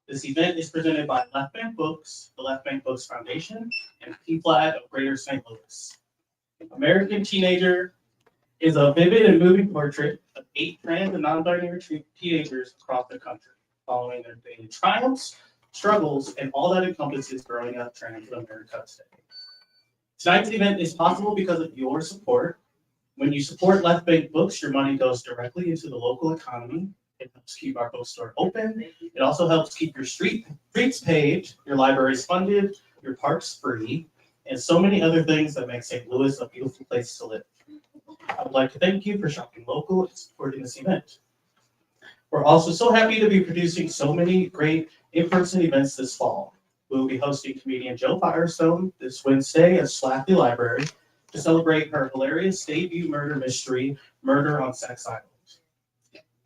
This event is presented by Left Bank Books, the Left Bank Books Foundation, and PFLAG of Greater St. Louis. American Teenager is a vivid and moving portrait of 8 trans and non-binary teenagers across the country, following their daily triumphs, struggles, and all that encompasses growing up trans in America today. Tonight's event is possible because of your support. When you support Left Bank Books, your money goes directly into the local economy. It helps keep our bookstore open. It also helps keep your streets paved, your libraries funded, your parks free, and so many other things that make St. Louis a beautiful place to live. I would like to thank you for shopping local and supporting this event. We're also so happy to be producing so many great in-person events this fall. We will be hosting comedian Joe Firestone this Wednesday at Schlafly Library to celebrate her hilarious debut murder mystery, Murder on Sex Island.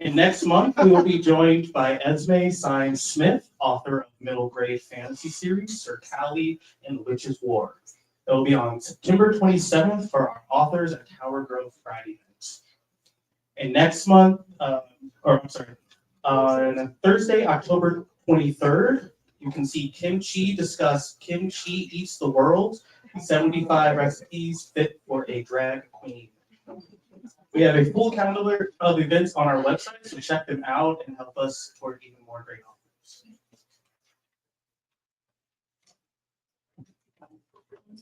And next month, we will be joined by Esme Sines-Smith, author of middle grade fantasy series, Sir Callie and the Witch's War. It will be on September 27th for our authors at Tower Grove Friday nights. And next month, on Thursday, October 23rd, you can see Kim Chi discuss Kim Chi Eats the World, 75 recipes fit for a drag queen. We have a full calendar of events on our website, so check them out and help us support even more great authors.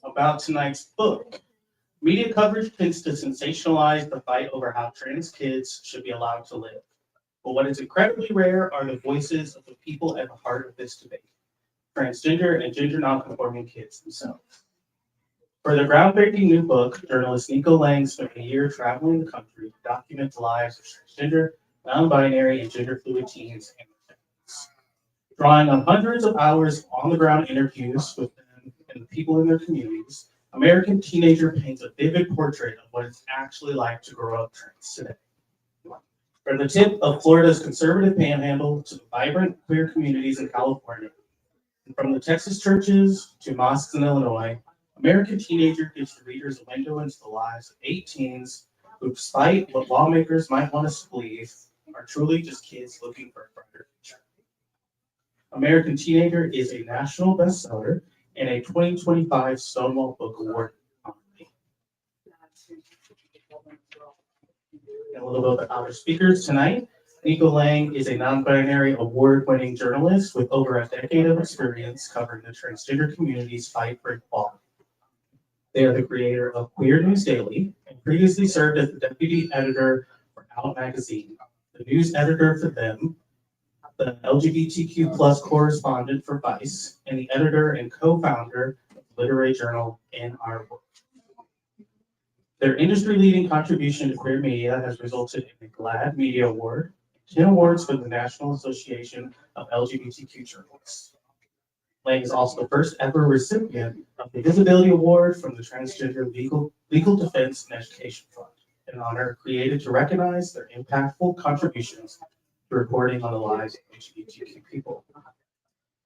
About tonight's book. Media coverage tends to sensationalize the fight over how trans kids should be allowed to live. But what is incredibly rare are the voices of the people at the heart of this debate, transgender and gender nonconforming kids themselves. For the groundbreaking new book, journalist Nico Lang spent a year traveling the country to document the lives of transgender, non-binary, and gender-fluid teens and their families. Drawing on hundreds of hours on-the-ground interviews with them and the people in their communities, American Teenager paints a vivid portrait of what it's actually like to grow up trans today. From the tip of Florida's conservative panhandle to the vibrant queer communities in California, and from the Texas churches to mosques in Illinois, American Teenager gives the readers a window into the lives of 8 teens who, despite what lawmakers might want us to believe, are truly just kids looking for a brighter future. American Teenager is a national bestseller and a 2025 Stonewall Book Award nominee. And a little bit about our speakers tonight. Nico Lang is a non-binary award-winning journalist with over a decade of experience covering the transgender community's fight for equality. They are the creator of Queer News Daily and previously served as the deputy editor for Out Magazine, the news editor for Them, the LGBTQ plus correspondent for Vice, and the editor and co-founder of the literary journal In Our World. Their industry-leading contribution to queer media has resulted in the GLAAD Media Award, 10 awards for the National Association of LGBTQ Journalists. Lang is also the first ever recipient of the Visibility Award from the Transgender Legal Defense and Education Fund, an honor created to recognize their impactful contributions to reporting on the lives of LGBTQ people.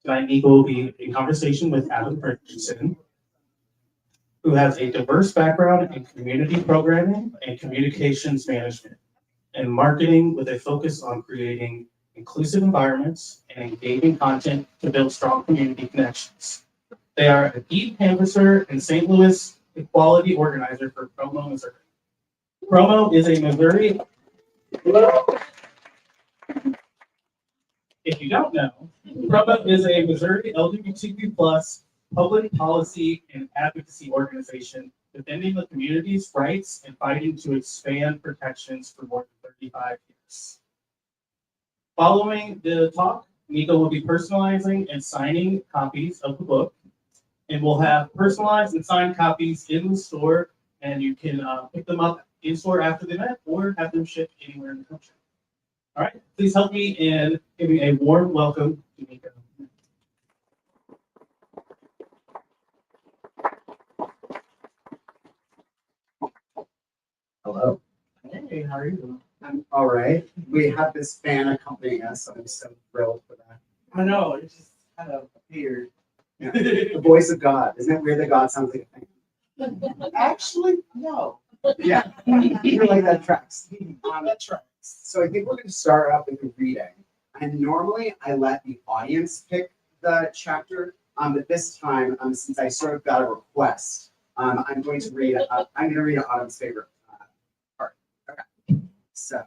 Tonight, Nico will be in conversation with Adam Richardson, who has a diverse background in community programming and communications management and marketing with a focus on creating inclusive environments and engaging content to build strong community connections. They are a deep canvasser and St. Louis equality organizer for Promo, Missouri. Promo is a Missouri. If you don't know, Promo is a Missouri LGBTQ plus public policy and advocacy organization defending the community's rights and fighting to expand protections for more than 35 years. Following the talk, Nico will be personalizing and signing copies of the book, and we'll have personalized and signed copies in the store, and you can pick them up in store after the event or have them shipped anywhere in the country. All right, please help me in giving a warm welcome to Nico. Hello. Hey, how are you? I'm all right. We have this fan accompanying us, so I'm so thrilled for that. I know, it just kind of weird. Yeah. The voice of God. Isn't it weird that God sounds like a fan? Actually, no. Yeah. You're like that tracks. That tracks. So I think we're going to start out with a reading. And normally I let the audience pick the chapter, but this time, since I sort of got a request, I'm going to read Autumn's favorite part. Okay, so.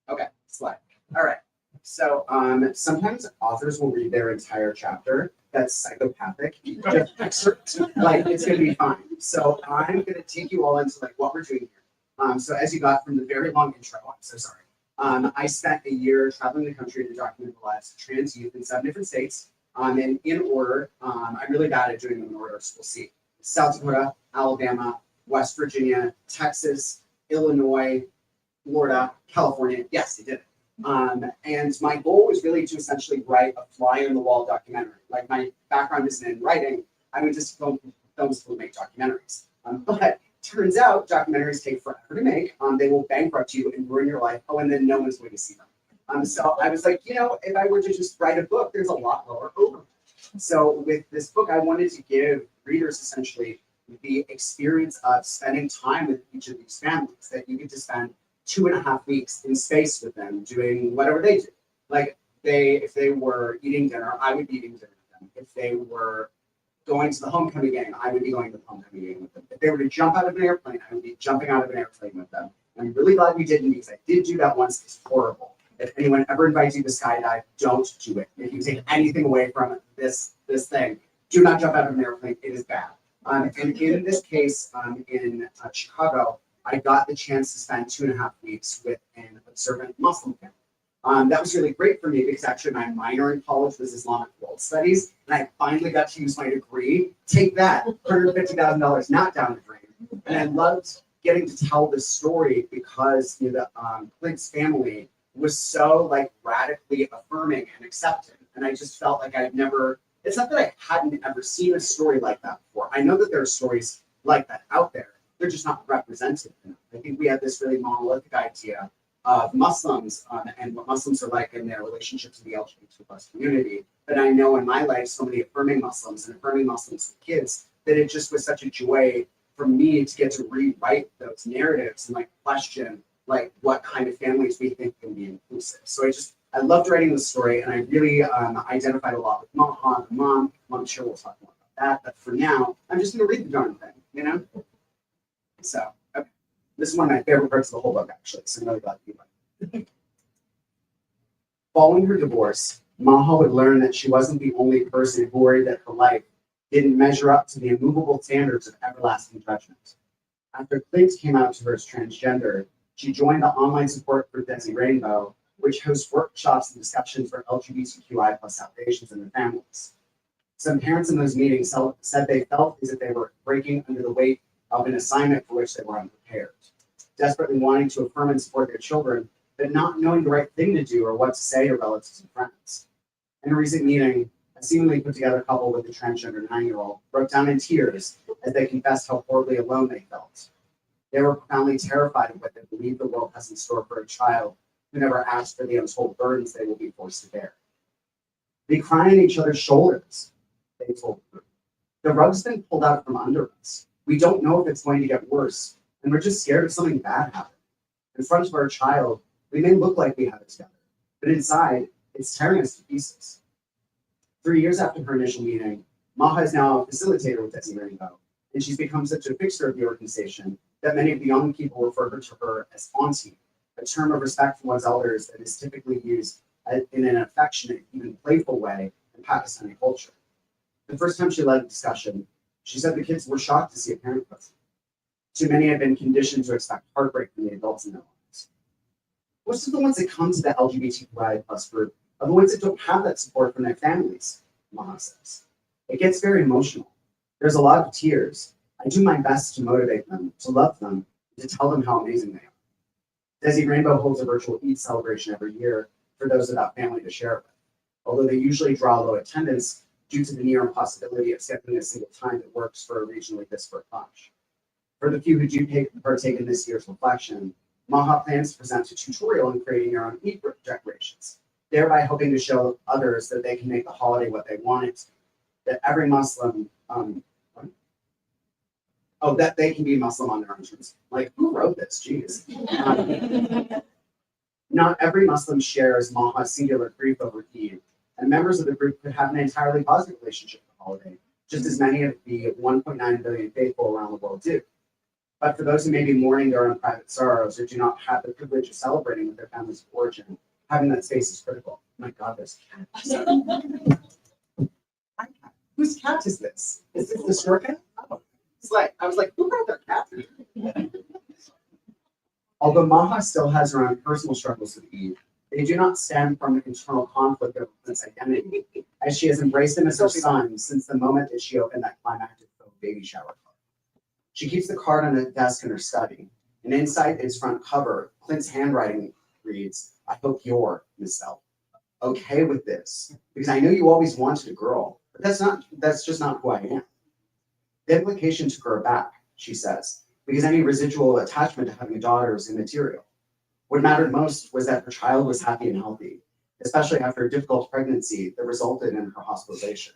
Okay, slide. All right. So sometimes authors will read their entire chapter. That's psychopathic. Just excerpt, like it's gonna be fine. So I'm gonna take you all into like what we're doing here. So as you got from the very long intro, I'm so sorry. I spent a year traveling the country to document the lives of trans youth in 7 different states. And in order, I'm really bad at doing them in order, so we'll see. South Dakota, Alabama, West Virginia, Texas, Illinois, Florida, California. Yes, they did it. And my goal was really to essentially write a fly on the wall documentary. Like my background isn't in writing. I would just film films to make documentaries. But turns out documentaries take forever to make. They will bankrupt you and ruin your life. Oh, and then no one's going to see them. So I was like, if I were to just write a book, there's a lot lower overhead. So with this book, I wanted to give readers essentially the experience of spending time with each of these families, that you get to spend 2.5 weeks in space with them doing whatever they do. Like if they were eating dinner, I would be eating dinner with them. If they were going to the homecoming game, I would be going to the homecoming game with them. If they were to jump out of an airplane, I would be jumping out of an airplane with them. And I'm really glad we didn't, because I did do that once. It's horrible. If anyone ever invites you to skydive, don't do it. If you take anything away from this thing, do not jump out of an airplane. It is bad. And in this case, in Chicago, I got the chance to spend 2.5 weeks with an observant Muslim family. That was really great for me because actually my minor in college was Islamic world studies, and I finally got to use my degree. Take that, $150,000 not down the drain. And I loved getting to tell this story because the Clint's family was so like radically affirming and accepting, and I just felt like I'd never. It's not that I hadn't ever seen a story like that before. I know that there are stories like that out there. They're just not represented enough. I think we have this really monolithic idea of Muslims and what Muslims are like in their relationships to the LGBT+ community. But I know in my life, so many affirming Muslims and affirming Muslims with kids, that it just was such a joy for me to get to rewrite those narratives and like question like what kind of families we think can be inclusive. So I loved writing the story, and I really identified a lot with Maha, the mom. I'm sure we'll talk more about that. But for now, I'm just going to read the darn thing, So, okay. This is one of my favorite parts of the whole book, actually. So I'm really glad you liked it. Following her divorce, Maha would learn that she wasn't the only person who worried that her life didn't measure up to the immovable standards of everlasting judgment. After Clint came out to her as transgender, she joined the online support group Desi Rainbow, which hosts workshops and discussions for LGBTQI+ foundations and their families. Some parents in those meetings said they felt as if they were breaking under the weight of an assignment for which they were unprepared, desperately wanting to affirm and support their children, but not knowing the right thing to do or what to say to relatives and friends. In a recent meeting, a seemingly put together couple with a transgender 9-year-old broke down in tears as they confessed how horribly alone they felt. They were profoundly terrified of what they believe the world has in store for a child who never asked for the untold burdens they will be forced to bear. They cry on each other's shoulders, they told the group. The rug's been pulled out from under us. We don't know if it's going to get worse, and we're just scared of something bad happening. In front of our child, we may look like we have it together, but inside, it's tearing us to pieces. 3 years after her initial meeting, Maha is now a facilitator with Desi Rainbow, and she's become such a fixture of the organization that many of the young people refer to her as auntie, a term of respect for one's elders that is typically used in an affectionate, even playful way in Pakistani culture. The first time she led a discussion, she said the kids were shocked to see a parent present. Too many have been conditioned to expect heartbreak from the adults in their lives. Most of the ones that come to the LGBTQI+ group are the ones that don't have that support from their families, Maha says. It gets very emotional. There's a lot of tears. I do my best to motivate them, to love them, to tell them how amazing they are. Desi Rainbow holds a virtual Eid celebration every year for those without family to share it with. Although they usually draw low attendance due to the near impossibility of scheduling a single time that works for a regionally disparate bunch. For the few who do partake in this year's reflection, Maha plans to present a tutorial in creating your own Eid decorations. thereby hoping to show others that they can make the holiday what they want it, that every Muslim, that they can be Muslim on their own terms. Like, who wrote this? Jeez. Not every Muslim shares Maha's singular grief over Eid, and members of the group could have an entirely positive relationship with the holiday, just as many of the 1.9 billion faithful around the world do. But for those who may be mourning their own private sorrows or do not have the privilege of celebrating with their families of origin, having that space is critical. My God, this cat. Whose cat is this? Is this the store cat? Oh. I was like, who brought their cat? Although Maha still has her own personal struggles with Eid, they do not stem from an internal conflict of its identity, as she has embraced him as her son since the moment that she opened that climactic baby shower card. She keeps the card on a desk in her study, and inside its front cover, Clint's handwriting reads, "I hope you're, Miss Self, okay with this, because I know you always wanted a girl, but that's just not who I am." The implication took her aback, she says, because any residual attachment to having a daughter is immaterial. What mattered most was that her child was happy and healthy, especially after a difficult pregnancy that resulted in her hospitalization.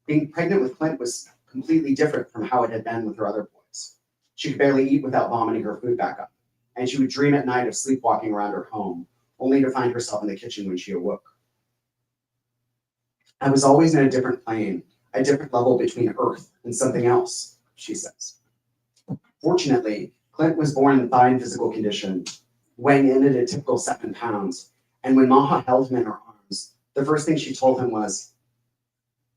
Being pregnant with Clint was completely different from how it had been with her other boys. She could barely eat without vomiting her food back up, and she would dream at night of sleepwalking around her home, only to find herself in the kitchen when she awoke. I was always in a different plane, a different level between Earth and something else, she says. Fortunately, Clint was born in fine physical condition, weighing in at a typical 7 pounds, and when Maha held him in her arms, the first thing she told him was,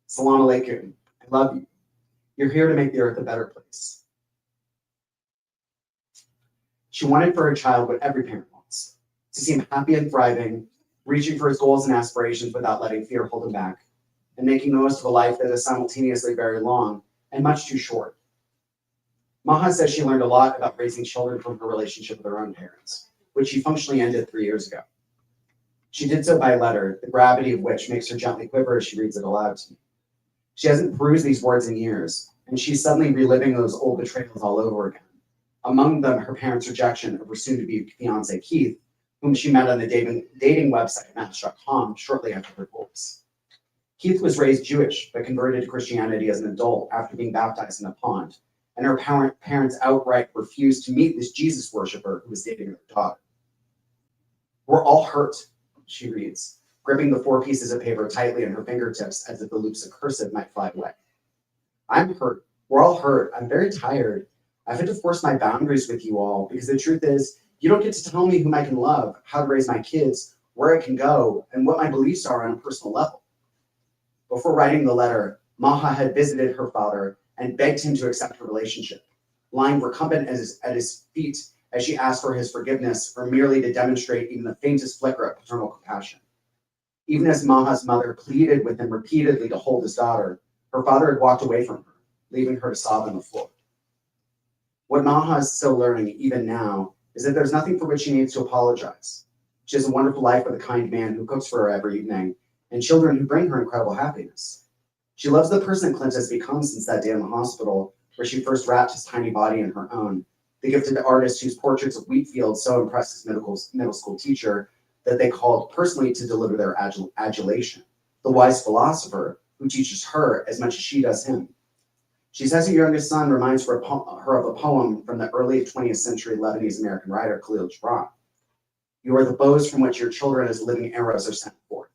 "Salam alaikum, I love you. You're here to make the earth a better place." She wanted for her child what every parent wants, to see him happy and thriving, reaching for his goals and aspirations without letting fear hold him back, and making the most of a life that is simultaneously very long and much too short. Maha says she learned a lot about raising children from her relationship with her own parents, which she functionally ended 3 years ago. She did so by letter, the gravity of which makes her gently quiver as she reads it aloud to me. She hasn't perused these words in years, and she's suddenly reliving those old betrayals all over again. Among them, her parents' rejection of her soon-to-be fiance, Keith, whom she met on the dating website Match.com shortly after her divorce. Keith was raised Jewish, but converted to Christianity as an adult after being baptized in a pond, and her parents outright refused to meet this Jesus worshiper who was dating their daughter. "We're all hurt," she reads, gripping the 4 pieces of paper tightly in her fingertips as if the loops of cursive might fly away. "I'm hurt. We're all hurt. I'm very tired. I've had to force my boundaries with you all because the truth is, you don't get to tell me whom I can love, how to raise my kids, where I can go, and what my beliefs are on a personal level." Before writing the letter, Maha had visited her father and begged him to accept her relationship, lying recumbent at his feet as she asked for his forgiveness or merely to demonstrate even the faintest flicker of paternal compassion. Even as Maha's mother pleaded with him repeatedly to hold his daughter, her father had walked away from her, leaving her to sob on the floor. What Maha is still learning, even now, is that there's nothing for which she needs to apologize. She has a wonderful life with a kind man who cooks for her every evening, and children who bring her incredible happiness. She loves the person Clint has become since that day in the hospital, where she first wrapped his tiny body in her own, the gifted artist whose portraits of wheat fields so impressed his middle school teacher that they called personally to deliver their adulation, the wise philosopher who teaches her as much as she does him. She says her youngest son reminds her of a poem from the early 20th century Lebanese-American writer Khalil Gibran. "You are the bows from which your children as living arrows are sent forth."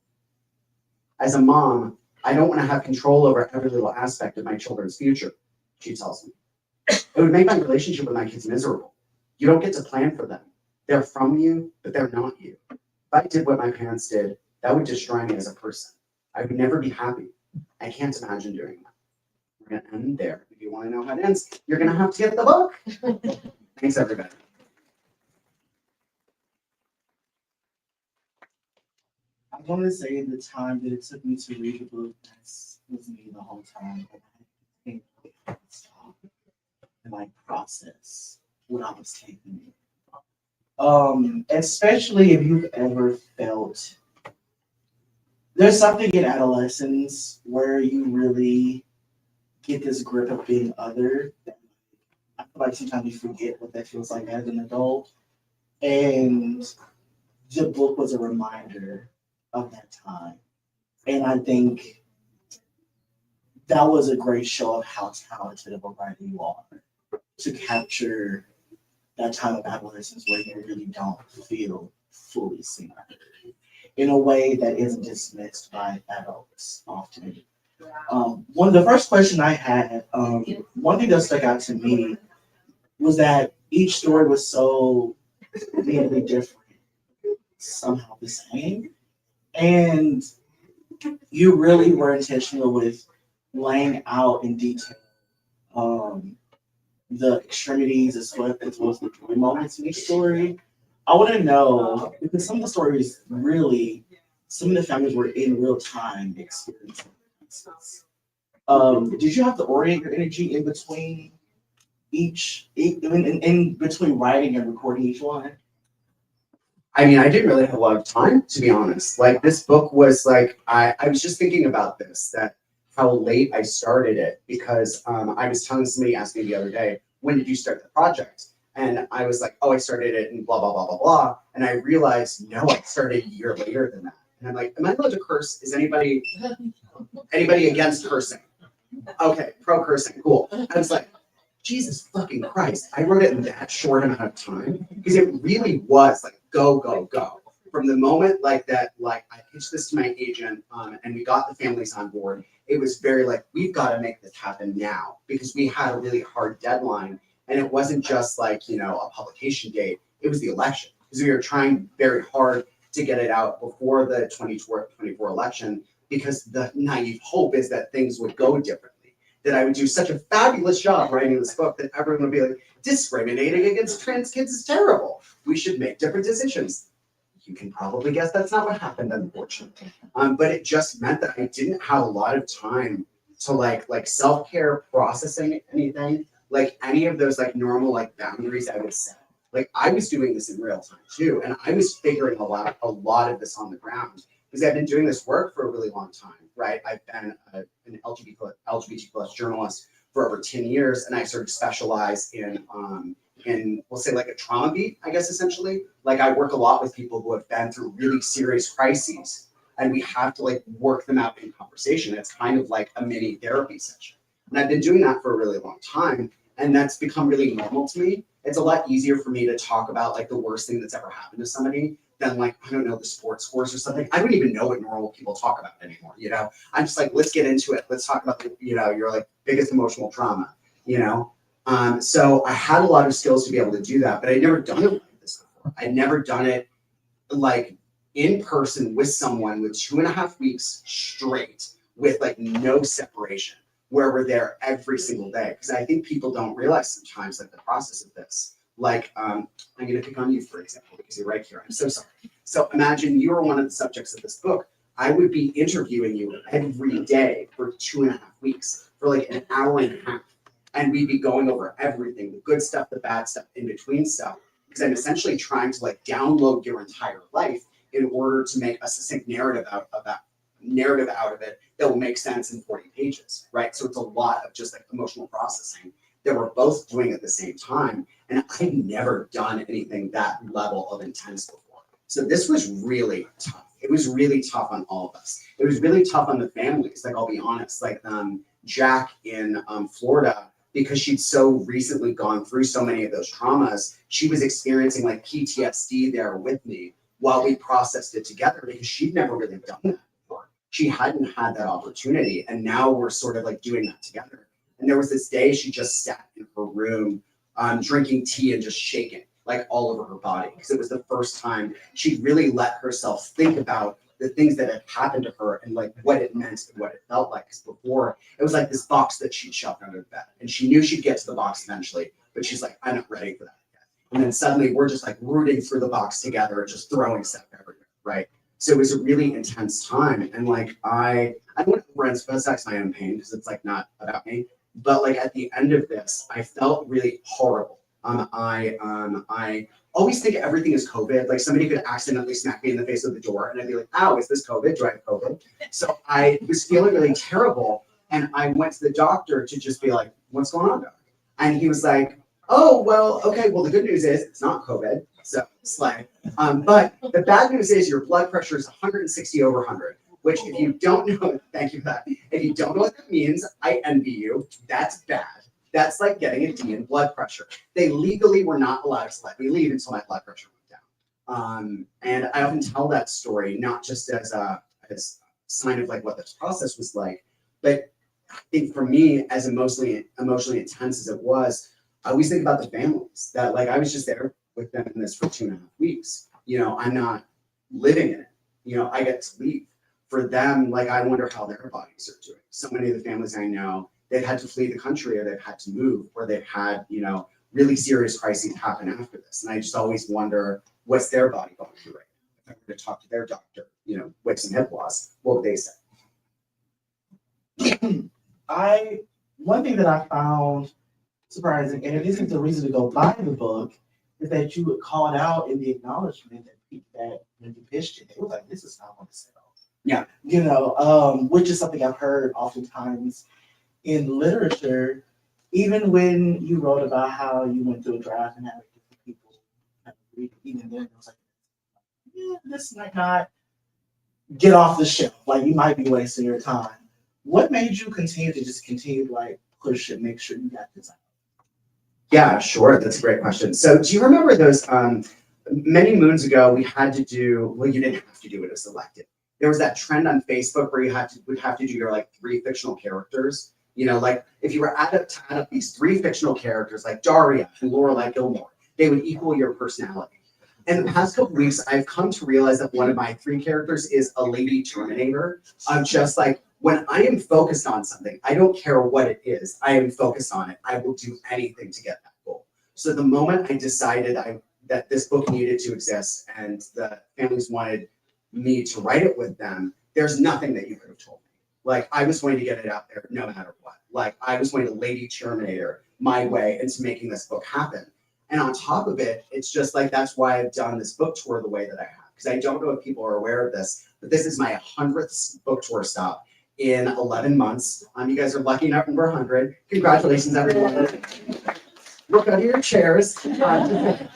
As a mom, I don't want to have control over every little aspect of my children's future, she tells me. It would make my relationship with my kids miserable. You don't get to plan for them. They're from you, but they're not you. If I did what my parents did, that would destroy me as a person. I would never be happy. I can't imagine doing that. We're going to end there. If you want to know how it ends, you're going to have to get the book. Thanks, everybody. I want to say the time that it took me to read the book was me the whole time. And I had to stop and like process what I was taking in. Especially if you've ever felt there's something in adolescence where you really get this grip of being other. I feel like sometimes you forget what that feels like as an adult. And the book was a reminder of that time. And I think that was a great show of how talented of a writer you are to capture that time of adolescence where you really don't feel fully seen in a way that isn't dismissed by adults often. One of the first question I had, one thing that stuck out to me was that each story was so really different, somehow the same, and you really were intentional with laying out in detail the extremities as well as the joy moments in each story. I want to know, because some of the stories really, some of the families were in real time experiencing this. Did you have to orient your energy in between in between writing and recording each one? I mean, I didn't really have a lot of time, to be honest. Like, this book was like, I was just thinking about this, that how late I started it, because I was telling somebody, asked me the other day, when did you start the project? And I was like, oh, I started it in blah, blah, blah, blah, blah. And I realized, no, I started a year later than that. And I'm like, am I allowed to curse? Is anybody against cursing? Okay, pro cursing, cool. I was like, Jesus fucking Christ, I wrote it in that short amount of time, because it really was like go, go, go. From the moment like that, like I pitched this to my agent and we got the families on board, it was very like, we've got to make this happen now, because we had a really hard deadline. And it wasn't just like, you know, a publication date, it was the election, because we were trying very hard to get it out before the 2024 election, because the naive hope is that things would go differently. That I would do such a fabulous job writing this book that everyone would be like, discriminating against trans kids is terrible. We should make different decisions. You can probably guess that's not what happened, unfortunately. But it just meant that I didn't have a lot of time to like self-care, processing anything, like any of those like normal like boundaries I would set. Like I was doing this in real time too, and I was figuring a lot of this on the ground, because I've been doing this work for a really long time, right? I've been an LGBT plus journalist for over 10 years, and I sort of specialize in we'll say like a trauma beat, I guess, essentially. Like I work a lot with people who have been through really serious crises, and we have to like work them out in conversation. It's kind of like a mini therapy session. And I've been doing that for a really long time, and that's become really normal to me. It's a lot easier for me to talk about like the worst thing that's ever happened to somebody than like, I don't know, the sports scores or something. I don't even know what normal people talk about anymore, you know? I'm just like, let's get into it. Let's talk about, you know, your like biggest emotional trauma, you know? So I had a lot of skills to be able to do that, but I'd never done it like this before. I'd never done it like in person with someone with 2.5 weeks straight with like no separation, where we're there every single day. Because I think people don't realize sometimes like the process of this. Like, I'm gonna pick on you, for example, because you're right here. I'm so sorry. So imagine you are one of the subjects of this book. I would be interviewing you every day for 2.5 weeks for like an hour and a half. And we'd be going over everything, the good stuff, the bad stuff, in between stuff. Because I'm essentially trying to like download your entire life in order to make a succinct narrative out of it that will make sense in 40 pages, right? So it's a lot of just like emotional processing that we're both doing at the same time. And I've never done anything that level of intense before. So this was really tough. It was really tough on all of us. It was really tough on the families. Like, I'll be honest, like Jack in Florida, because she'd so recently gone through so many of those traumas, she was experiencing like PTSD there with me while we processed it together, because she'd never really done that before. She hadn't had that opportunity. And now we're sort of like doing that together. And there was this day she just sat in her room drinking tea and just shaking like all over her body, because it was the first time she'd really let herself think about the things that had happened to her and like what it meant and what it felt like. Because before, it was like this box that she'd shoved under the bed, and she knew she'd get to the box eventually, but she's like, I'm not ready for that yet. And then suddenly we're just like rooting through the box together and just throwing stuff everywhere, right? So it was a really intense time. And like I don't want to overemphasize my own pain, because it's like not about me. But like at the end of this, I felt really horrible. I always think everything is COVID. Like somebody could accidentally smack me in the face with the door, and I'd be like, "Ow, is this COVID? Do I have COVID?" So I was feeling really terrible, and I went to the doctor to just be like, "What's going on, doc?" And he was like, "Oh, well, okay. Well, the good news is it's not COVID. So slay. But the bad news is your blood pressure is 160/100, which if you don't know, thank you for that. If you don't know what that means, I envy you. That's bad. That's like getting a D in blood pressure. They legally were not allowed to let me leave until my blood pressure went down. And I often tell that story not just as a sign of like what this process was like, but I think for me, as emotionally intense as it was, I always think about the families that like I was just there with them in this for 2.5 weeks. You know, I'm not living in it. You know, I get to leave. For them, like I wonder how their bodies are doing. So many of the families I know, they've had to flee the country or they've had to move or they've had, you know, really serious crises happen after this. And I just always wonder what's their body going through right now. If I were to talk to their doctor, you know, with some hip loss, what would they say? One thing that I found surprising, and it isn't the reason to go buy the book, is that you would call it out in the acknowledgement that when you pitched it, it was like, this is not going to sell. Yeah. You know, which is something I've heard oftentimes in literature, even when you wrote about how you went through a draft and had like, different people kind of read it, even then it was like, yeah, this might not get off the shelf. Like you might be wasting your time. What made you continue to like push and make sure you got this out? Yeah, sure. That's a great question. So do you remember those many moons ago we had to do, well, you didn't have to do it, it was elected. There was that trend on Facebook where you would have to do your like 3 fictional characters. You know, like if you were to add up these 3 fictional characters like Daria and Lorelai Gilmore, they would equal your personality. In the past couple weeks, I've come to realize that one of my 3 characters is a lady Terminator. I'm just like, when I am focused on something, I don't care what it is. I am focused on it. I will do anything to get that goal. So the moment I decided that this book needed to exist and the families wanted me to write it with them, there's nothing that you could have told me. Like I was going to get it out there no matter what. Like I was going to Lady Terminator my way into making this book happen. And on top of it, it's just like, that's why I've done this book tour the way that I have. Because I don't know if people are aware of this, but this is my 100th book tour stop in 11 months. You guys are lucky enough number 100. Congratulations, everyone. Look under your chairs. But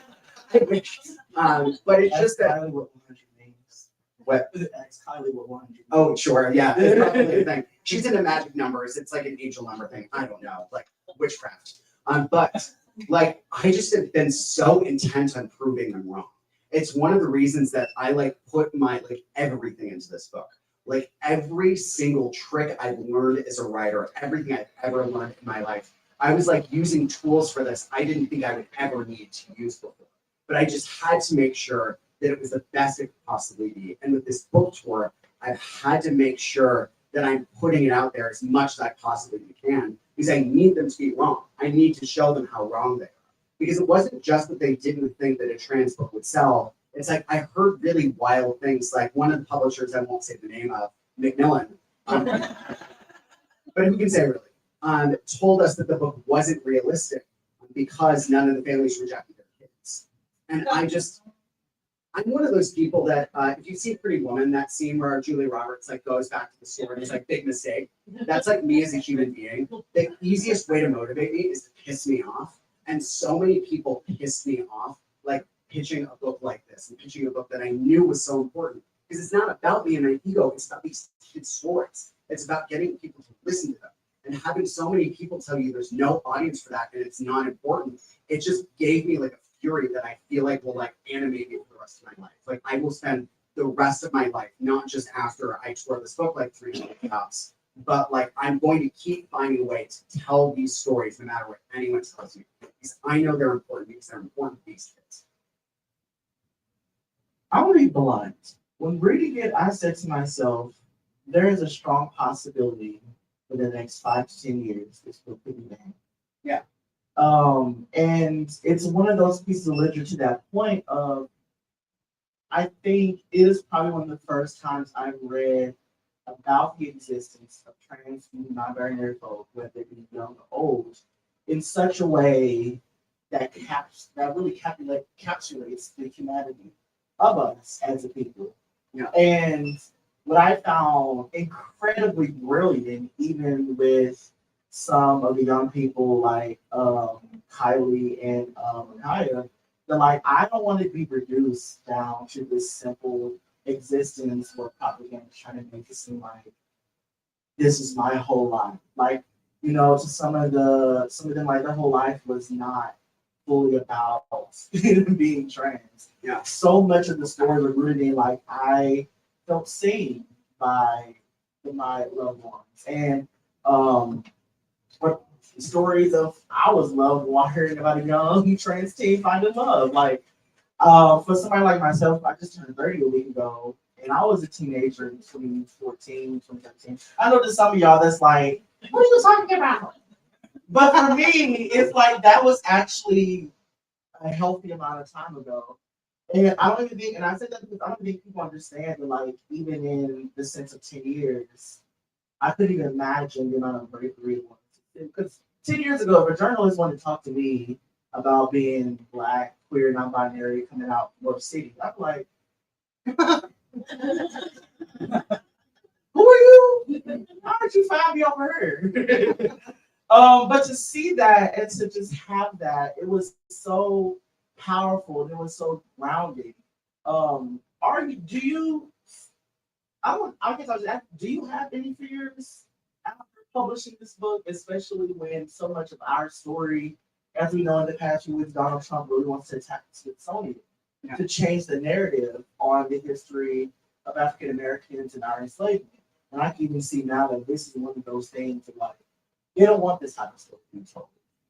it's just that. Kylie what 100 names. What? Ask Kylie what 100 names. Oh, sure. Yeah. It's probably a thing. She's into magic numbers. It's like an angel number thing. I don't know. Like witchcraft. But like, I just have been so intent on proving them wrong. It's one of the reasons that I like put my like everything into this book. Like every single trick I've learned as a writer, everything I've ever learned in my life, I was like using tools for this I didn't think I would ever need to use before. But I just had to make sure that it was the best it could possibly be. And with this book tour, I've had to make sure that I'm putting it out there as much as I possibly can, because I need them to be wrong. I need to show them how wrong they are. Because it wasn't just that they didn't think that a trans book would sell. It's like I heard really wild things, like one of the publishers, I won't say the name of, Macmillan, but who can say really, told us that the book wasn't realistic because none of the families rejected their kids. And I'm one of those people that, if you see Pretty Woman, that scene where Julia Roberts like goes back to the store and it's like, big mistake. That's like me as a human being. The easiest way to motivate me is to piss me off. And so many people pissed me off, like pitching a book like this and pitching a book that I knew was so important. Because it's not about me and my ego, it's about these kids' stories. It's about getting people to listen to them. And having so many people tell you there's no audience for that and it's not important, it just gave me like a fury that I feel like will like animate me for the rest of my life. Like I will spend the rest of my life, not just after I tour this book like 3 times, but like I'm going to keep finding a way to tell these stories no matter what anyone tells me. Because I know they're important because they're important to these kids. I'll read the lines. When reading it, I said to myself, there is a strong possibility for the next 5 to 10 years this book could be banned. Yeah. And it's one of those pieces of literature to that point of, I think it is probably one of the first times I've read about the existence of trans and non-binary folk, whether it be young or old, in such a way that really encapsulates the humanity of us as a people. Yeah. And what I found incredibly brilliant, even with some of the young people like Kylie and Micaiah, That like I don't want to be reduced down to this simple existence where propaganda is trying to make it seem like this is my whole life. Like, you know, to some of them like their whole life was not fully about being trans. Yeah. So much of the story was rooted in like I felt seen by my loved ones. And what stories of I was loved while hearing about a young trans teen finding love. Like for somebody like myself, I just turned 30 a week ago, and I was a teenager in 2014, 2013. I know to some of y'all that's like, what are you talking about? But for me, it's like that was actually a healthy amount of time ago. And I don't even think, and I said that because I don't think people understand that, like, even in the sense of 10 years, I couldn't even imagine the amount of bravery it was. Because 10 years ago, if a journalist wanted to talk to me about being Black, queer, non-binary, coming out North City, I'm like, who are you? How did you find me over here? But to see that and to just have that, it was so powerful and it was so grounding. Are you? Do you? I guess I was asking, do you have any fears after publishing this book, especially when so much of our story, as we know in the past few weeks, Donald Trump really wants to attack Smithsonian to change the narrative on the history of African Americans and our enslavement. And I can even see now that this is one of those things that like they don't want this type of story to be told.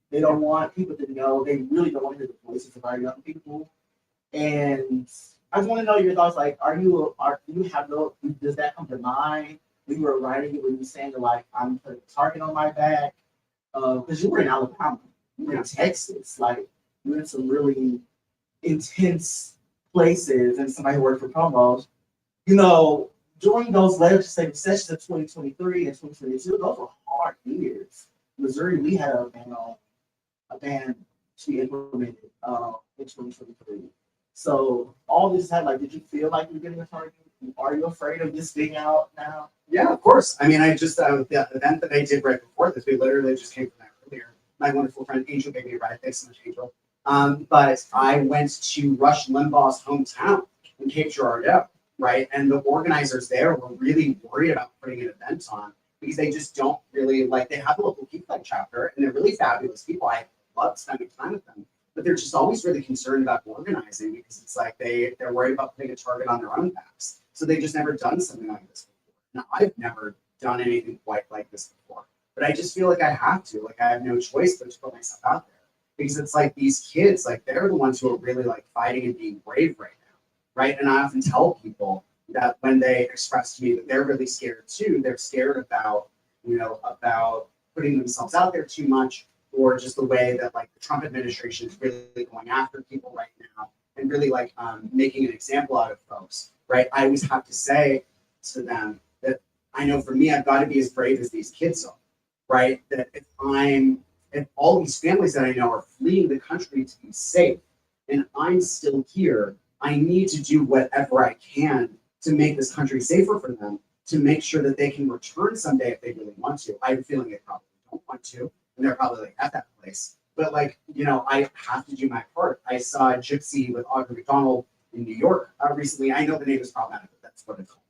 They don't want people to know. They really don't want to hear the voices of our young people. And I just want to know your thoughts. Like, do you have no? Does that come to mind when you were writing it? When you saying like, I'm putting a target on my back? Because you were in Alabama, you were in Texas, like you're in some really intense places, and somebody who worked for promos. You know, during those legislative sessions of 2023 and 2022, those were hard years. Missouri, we had a ban to be implemented in 2023. So all this had like, did you feel like you're getting a target? Are you afraid of this being out now? Yeah, of course. I mean, I just the event that I did right before this, we literally just came from that earlier. My wonderful friend Angel gave me a ride. Thanks so much, Angel. But I went to Rush Limbaugh's hometown in Cape Girardeau, right? And the organizers there were really worried about putting an event on because they just don't really like. They have a local PFLAG chapter, and they're really fabulous people. I love spending time with them. But they're just always really concerned about organizing because it's like they're worried about putting a target on their own backs. So they've just never done something like this before. Now, I've never done anything quite like this before, but I just feel like I have to. Like I have no choice but to put myself out there because it's like these kids, like they're the ones who are really like fighting and being brave right now, right? And I often tell people that when they express to me that they're really scared too, they're scared about about putting themselves out there too much, or just the way that like the Trump administration is really going after people right now and really like making an example out of folks, right? I always have to say to them that I know for me, I've got to be as brave as these kids are, right? That if all these families that I know are fleeing the country to be safe and I'm still here, I need to do whatever I can to make this country safer for them, to make sure that they can return someday if they really want to. I have a feeling they probably don't want to. And they're probably like at that place. But like, I have to do my part. I saw Gypsy with Audrey McDonald in New York recently. I know the name is problematic, but that's what it's called.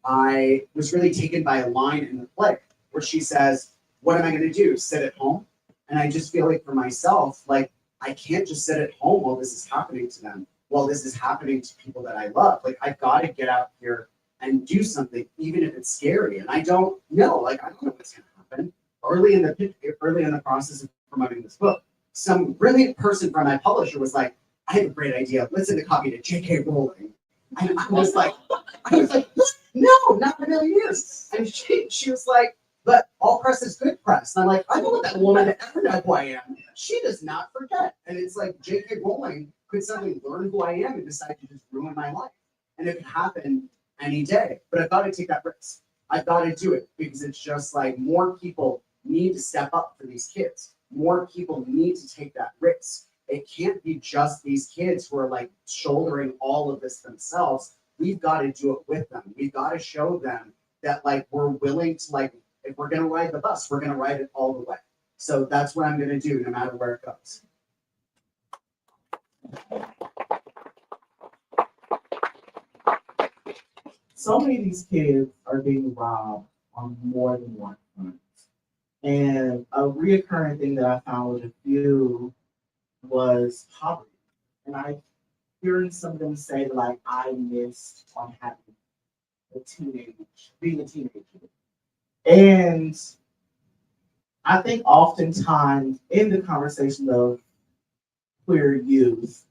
I was really taken by a line in the play where she says, what am I going to do? Sit at home? And I just feel like for myself, like I can't just sit at home while this is happening to them, while this is happening to people that I love. Like I've got to get out here and do something, even if it's scary. And I don't know, I don't know what's going to happen. Early in the process of promoting this book, some brilliant person from my publisher was like, I have a great idea. Let's send a copy to J.K. Rowling. And I was like, no, not in a million years. And she was like, but all press is good press. And I'm like, I don't want that woman to ever know who I am. She does not forget. And it's like J.K. Rowling could suddenly learn who I am and decide to just ruin my life. And it could happen any day. But I've got to take that risk. I've got to do it because it's just like more people need to step up for these kids. More people need to take that risk. It can't be just these kids who are like shouldering all of this themselves. We've got to do it with them. We've got to show them that like we're willing to like, if we're going to ride the bus, we're going to ride it all the way. So that's what I'm going to do no matter where it goes. So many of these kids are being robbed on more than one front. And a reoccurring thing that I found with a few was poverty. And I hearing some of them say like I missed on having being a teenager. And I think oftentimes in the conversation of queer youth,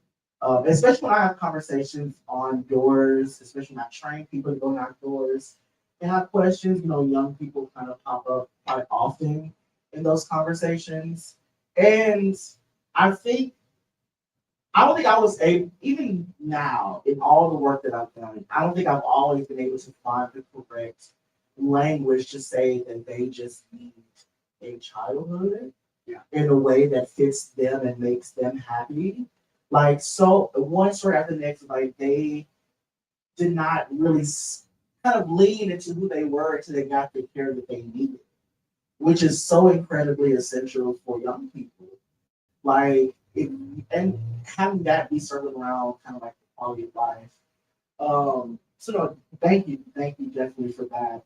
especially when I have conversations on doors, especially when I train people to go knock doors and have questions, young people kind of pop up quite often in those conversations. And I think I don't think I was able, even now, in all the work that I've done, I don't think I've always been able to find the correct language to say that they just need a childhood in a way that fits them and makes them happy. Like, so one story after the next, like, they did not really kind of lean into who they were until they got the care that they needed, which is so incredibly essential for young people. Like, and having that be circled around kind of like the quality of life. So no, thank you definitely for that.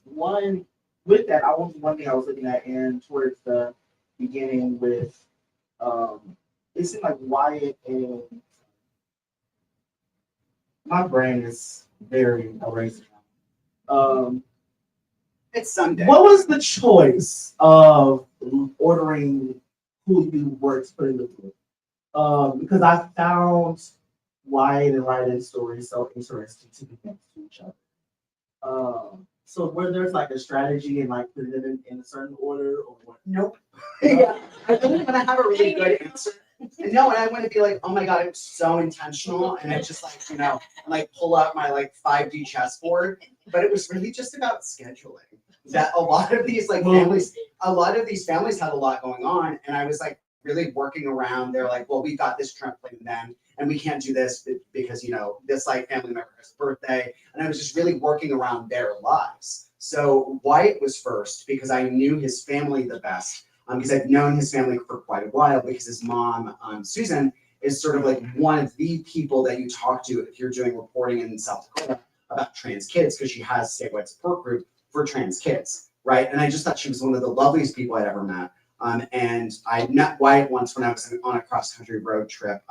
One with that, one thing I was looking at in towards the beginning with it seemed like Wyatt and my brain is very erased now. It's Sunday. What was the choice of ordering who you were to put in the book? Because I found Wyatt and Ryden's stories so interesting to be next to each other. So where there's like a strategy and like putting them in a certain order or what? Nope. Yeah. I think when I have a really good answer. No, and I want to be like, oh my God, it was so intentional. And I just like pull out my like 5D chessboard. But it was really just about scheduling. That a lot of these families had a lot going on. And I was like really working around. They're like, well, we got this trip planned then, and we can't do this because this like family member has a birthday. And I was just really working around their lives. So Wyatt was first because I knew his family the best. Because I've known his family for quite a while because his mom, Susan, is sort of like one of the people that you talk to if you're doing reporting in South Dakota about trans kids, because she has statewide support group for trans kids, right? And I just thought she was one of the loveliest people I'd ever met. And I met Wyatt once when I was on a cross-country road trip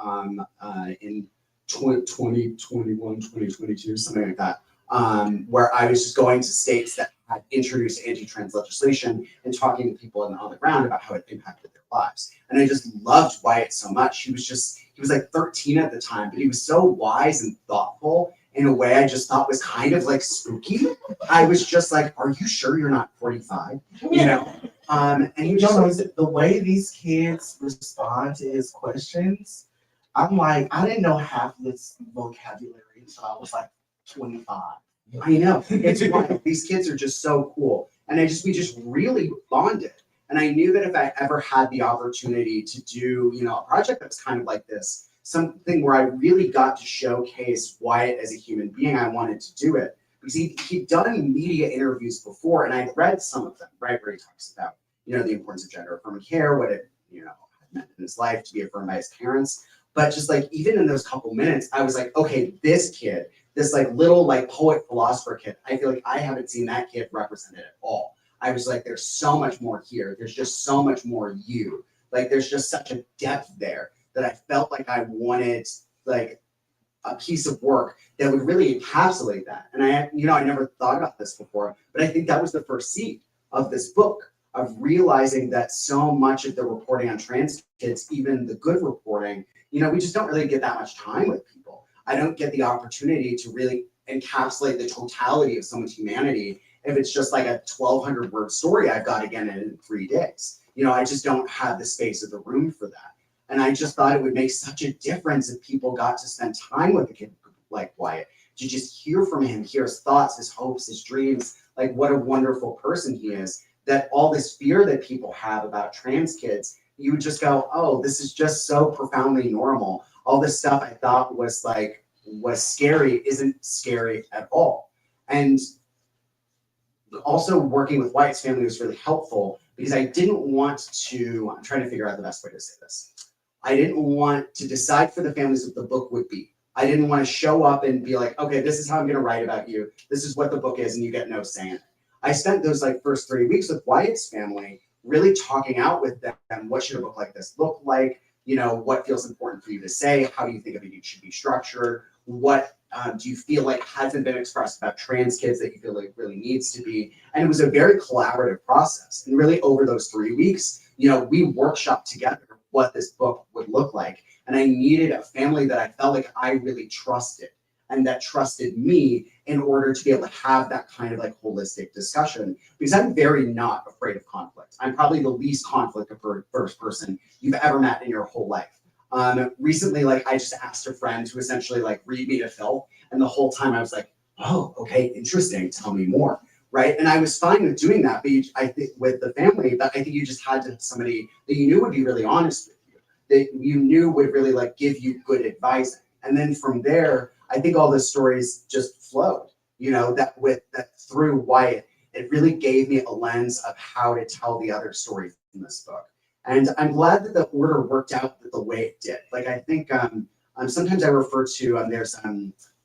in 2021, 2022, something like that, where I was just going to states that had introduced anti-trans legislation and talking to people on the ground about how it impacted their lives. And I just loved Wyatt so much. He was like 13 at the time, but he was so wise and thoughtful in a way I just thought was kind of like spooky. I was just like, are you sure you're not 45? And he was just the way these kids respond to his questions, I'm like, I didn't know half this vocabulary until I was like 25. I know. It's wild. These kids are just so cool. And we just really bonded. And I knew that if I ever had the opportunity to do, a project that was kind of like this, something where I really got to showcase Wyatt as a human being, I wanted to do it. Because he'd done media interviews before, and I'd read some of them, right, where he talks about, the importance of gender affirming care, what it, meant in his life to be affirmed by his parents. But just like, even in those couple minutes, I was like, okay, this kid, this like little like poet philosopher kid, I feel like I haven't seen that kid represented at all. I was like, there's so much more here. There's just so much more you. Like, there's just such a depth there that I felt like I wanted like a piece of work that would really encapsulate that. And I never thought about this before, but I think that was the first seed of this book, of realizing that so much of the reporting on trans kids, even the good reporting, we just don't really get that much time with people. I don't get the opportunity to really encapsulate the totality of someone's humanity if it's just like a 1,200 word story I've got to get in 3 days. I just don't have the space or the room for that. And I just thought it would make such a difference if people got to spend time with a kid like Wyatt, to just hear from him, hear his thoughts, his hopes, his dreams, like what a wonderful person he is, that all this fear that people have about trans kids, you would just go, oh, this is just so profoundly normal. All this stuff I thought was scary isn't scary at all. And also working with Wyatt's family was really helpful because I didn't want to, I'm trying to figure out the best way to say this. I didn't want to decide for the families what the book would be. I didn't want to show up and be like, okay, this is how I'm going to write about you. This is what the book is, and you get no say in it. I spent those like first 3 weeks with Wyatt's family, really talking out with them. What should a book like this look like? You know, what feels important for you to say? How do you think of it should be structured? What do you feel like hasn't been expressed about trans kids that you feel like really needs to be? And it was a very collaborative process. And really over those 3 weeks, you know, we workshopped together what this book would look like. And I needed a family that I felt like I really trusted and that trusted me in order to be able to have that kind of like holistic discussion, because I'm very not afraid of conflict. I'm probably the least conflict averse person you've ever met in your whole life. Recently, like I just asked a friend to essentially like read me to Phil, and the whole time I was like, oh, okay, interesting, tell me more, right? And I was fine with doing that, but I think with the family, but I think you just had to have somebody that you knew would be really honest with you, that you knew would really like give you good advice. And then from there, I think all the stories just flowed, you know, that through Wyatt, it really gave me a lens of how to tell the other stories in this book. And I'm glad that the order worked out the way it did. Like, I think sometimes I refer to, there's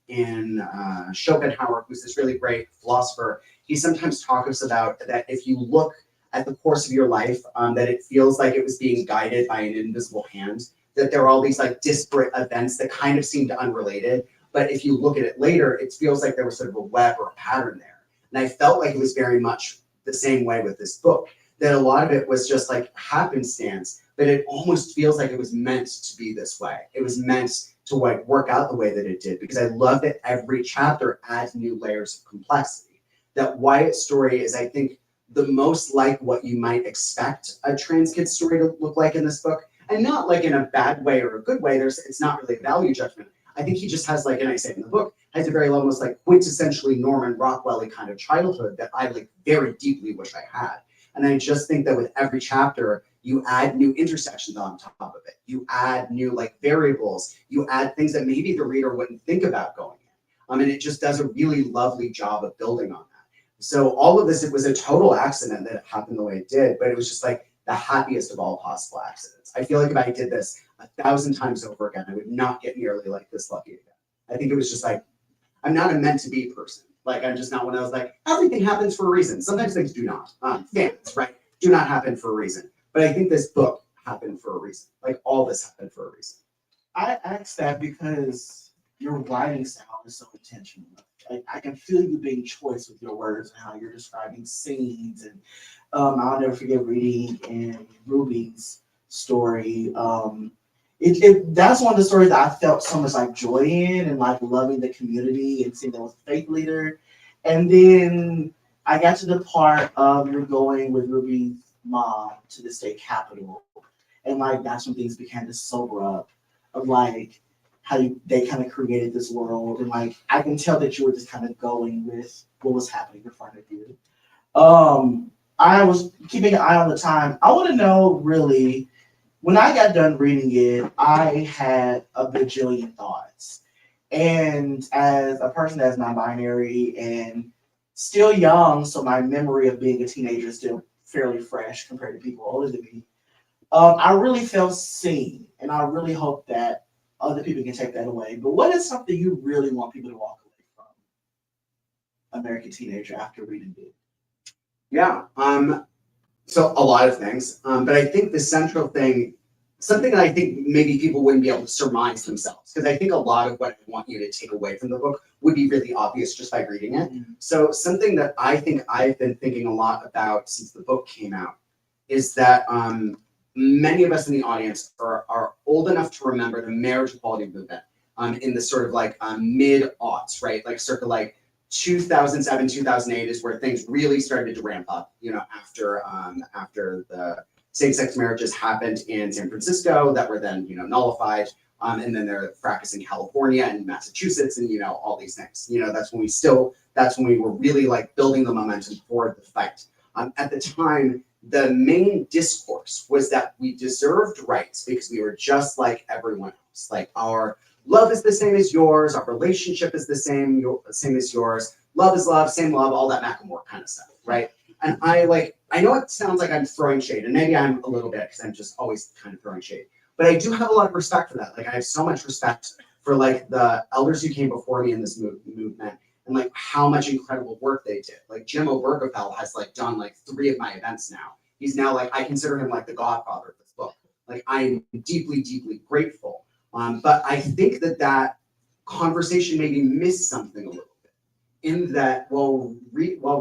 in Schopenhauer, who's this really great philosopher, he sometimes talks about that if you look at the course of your life, that it feels like it was being guided by an invisible hand, that there are all these like disparate events that kind of seemed unrelated. But if you look at it later, it feels like there was sort of a web or a pattern there. And I felt like it was very much the same way with this book, that a lot of it was just like happenstance, but it almost feels like it was meant to be this way. It was meant to like work out the way that it did, because I love that every chapter adds new layers of complexity. That Wyatt's story is, I think, the most like what you might expect a trans kid story to look like in this book, and not like in a bad way or a good way. It's not really a value judgment. I think he just has like, and I say in the book, has a very almost like quintessentially Norman Rockwell-y kind of childhood that I like very deeply wish I had. And I just think that with every chapter, you add new intersections on top of it. You add new like variables. You add things that maybe the reader wouldn't think about going in. And it just does a really lovely job of building on that. So all of this, it was a total accident that it happened the way it did, but it was just like the happiest of all possible accidents. I feel like if I did this 1,000 times over again, I would not get nearly like this lucky again. I think it was just like, I'm not a meant to be person. Like, I'm just not one of those like, everything happens for a reason. Sometimes things do not. Fans, right, do not happen for a reason. But I think this book happened for a reason. Like, all this happened for a reason. I asked that because your writing style is so intentional. Like, I can feel you being choice with your words and how you're describing scenes. And I'll never forget reading in Ruby's story. That's one of the stories that I felt so much like joy in, and like loving the community and seeing that was a faith leader. And then I got to the part of you're going with Ruby's mom to the state capitol, and like that's when things began to sober up of like how they kind of created this world, and like I can tell that you were just kind of going with what was happening in front of you. I was keeping an eye on the time. I want to know really, when I got done reading it, I had a bajillion thoughts. And as a person that's non-binary and still young, so my memory of being a teenager is still fairly fresh compared to people older than me, I really felt seen. And I really hope that other people can take that away. But what is something you really want people to walk away from American Teenager after reading it? Yeah. So a lot of things, but I think the central thing, something that I think maybe people wouldn't be able to surmise themselves, because I think a lot of what I want you to take away from the book would be really obvious just by reading it. Mm-hmm. So something that I think I've been thinking a lot about since the book came out is that many of us in the audience are old enough to remember the marriage equality movement in the sort of like mid-aughts, right? Like circa like 2007, 2008 is where things really started to ramp up, you know, after the same-sex marriages happened in San Francisco that were then, you know, nullified. And then they're fracas in California and Massachusetts and, you know, all these things. You know, that's when we were really like building the momentum for the fight. At the time, the main discourse was that we deserved rights because we were just like everyone else. Like our love is the same as yours. Our relationship is the same as yours. Love is love, same love, all that Macklemore kind of stuff, right? And I know it sounds like I'm throwing shade, and maybe I'm a little bit because I'm just always kind of throwing shade. But I do have a lot of respect for that. Like I have so much respect for like the elders who came before me in this movement and like how much incredible work they did. Like Jim Obergefell has like done like 3 of my events now. He's now like, I consider him like the godfather of this book. Like I'm deeply, deeply grateful. But I think that that conversation maybe missed something a little bit in that while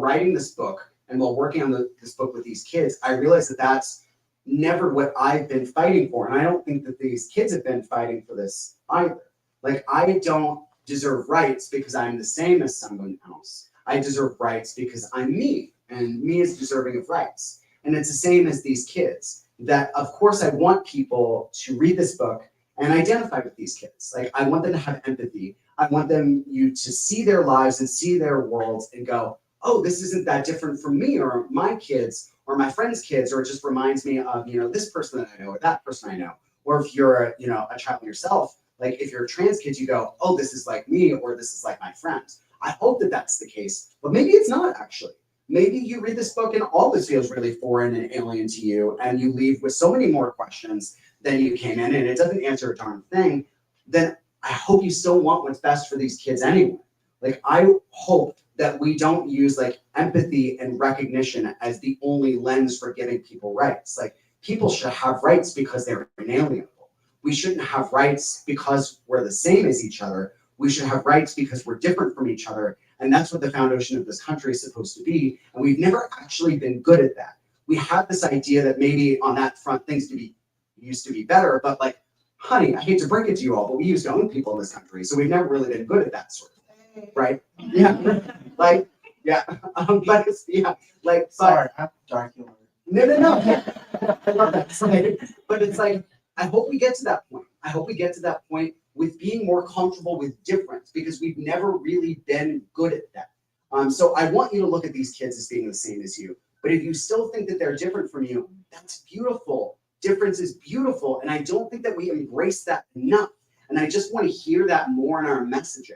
writing this book and while working on this book with these kids, I realized that that's never what I've been fighting for. And I don't think that these kids have been fighting for this either. Like I don't deserve rights because I'm the same as someone else. I deserve rights because I'm me, and me is deserving of rights. And it's the same as these kids. That of course I want people to read this book and identify with these kids. Like I want them to have empathy. I want you to see their lives and see their worlds and go, oh, this isn't that different from me or my kids or my friends' kids, or it just reminds me of, this person that I know or that person I know. Or if you're, a child yourself, like if you're a trans kid, you go, oh, this is like me, or this is like my friends. I hope that that's the case, but maybe it's not actually. Maybe you read this book and all this feels really foreign and alien to you, and you leave with so many more questions than you came in, and it doesn't answer a darn thing. Then I hope you still want what's best for these kids anyway. Like I hope that we don't use like empathy and recognition as the only lens for giving people rights. Like people should have rights because they're inalienable. We shouldn't have rights because we're the same as each other. We should have rights because we're different from each other. And that's what the foundation of this country is supposed to be. And we've never actually been good at that. We have this idea that maybe on that front things used to be better, but like, honey, I hate to break it to you all, but we used to own people in this country. So we've never really been good at that sort of thing, right? Yeah, like, yeah, but it's, yeah, like, Sorry, I'm dark humor. no. I love that. But it's like, I hope we get to that point. I hope we get to that point with being more comfortable with difference, because we've never really been good at that. So I want you to look at these kids as being the same as you. But if you still think that they're different from you, that's beautiful. Difference is beautiful. And I don't think that we embrace that enough. And I just want to hear that more in our messaging,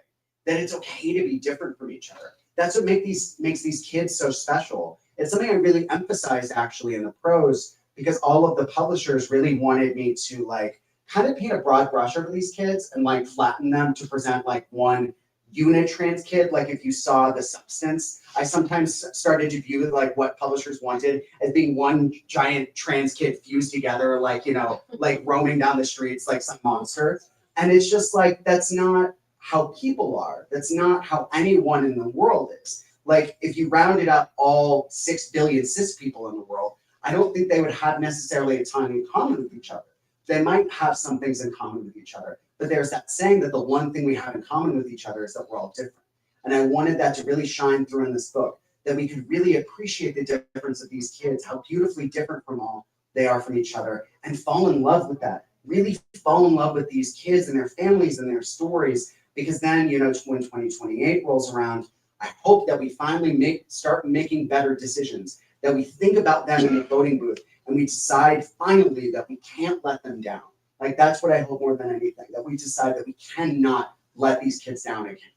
that it's okay to be different from each other. That's what makes these kids so special. It's something I really emphasized actually in the prose, because all of the publishers really wanted me to like kind of paint a broad brush over these kids and like flatten them to present like one unit trans kid. Like if you saw The Substance, I sometimes started to view like what publishers wanted as being one giant trans kid fused together, like, like roaming down the streets like some monster. And it's just like, that's not how people are. That's not how anyone in the world is. Like if you rounded up all 6 billion cis people in the world, I don't think they would have necessarily a ton in common with each other. They might have some things in common with each other, but there's that saying that the one thing we have in common with each other is that we're all different. And I wanted that to really shine through in this book, that we could really appreciate the difference of these kids, how beautifully different from all they are from each other, and fall in love with that. Really fall in love with these kids and their families and their stories, because then, when 2028 rolls around, I hope that we finally start making better decisions, that we think about them in the voting booth, and we decide finally that we can't let them down. Like that's what I hope more than anything, that we decide that we cannot let these kids down again.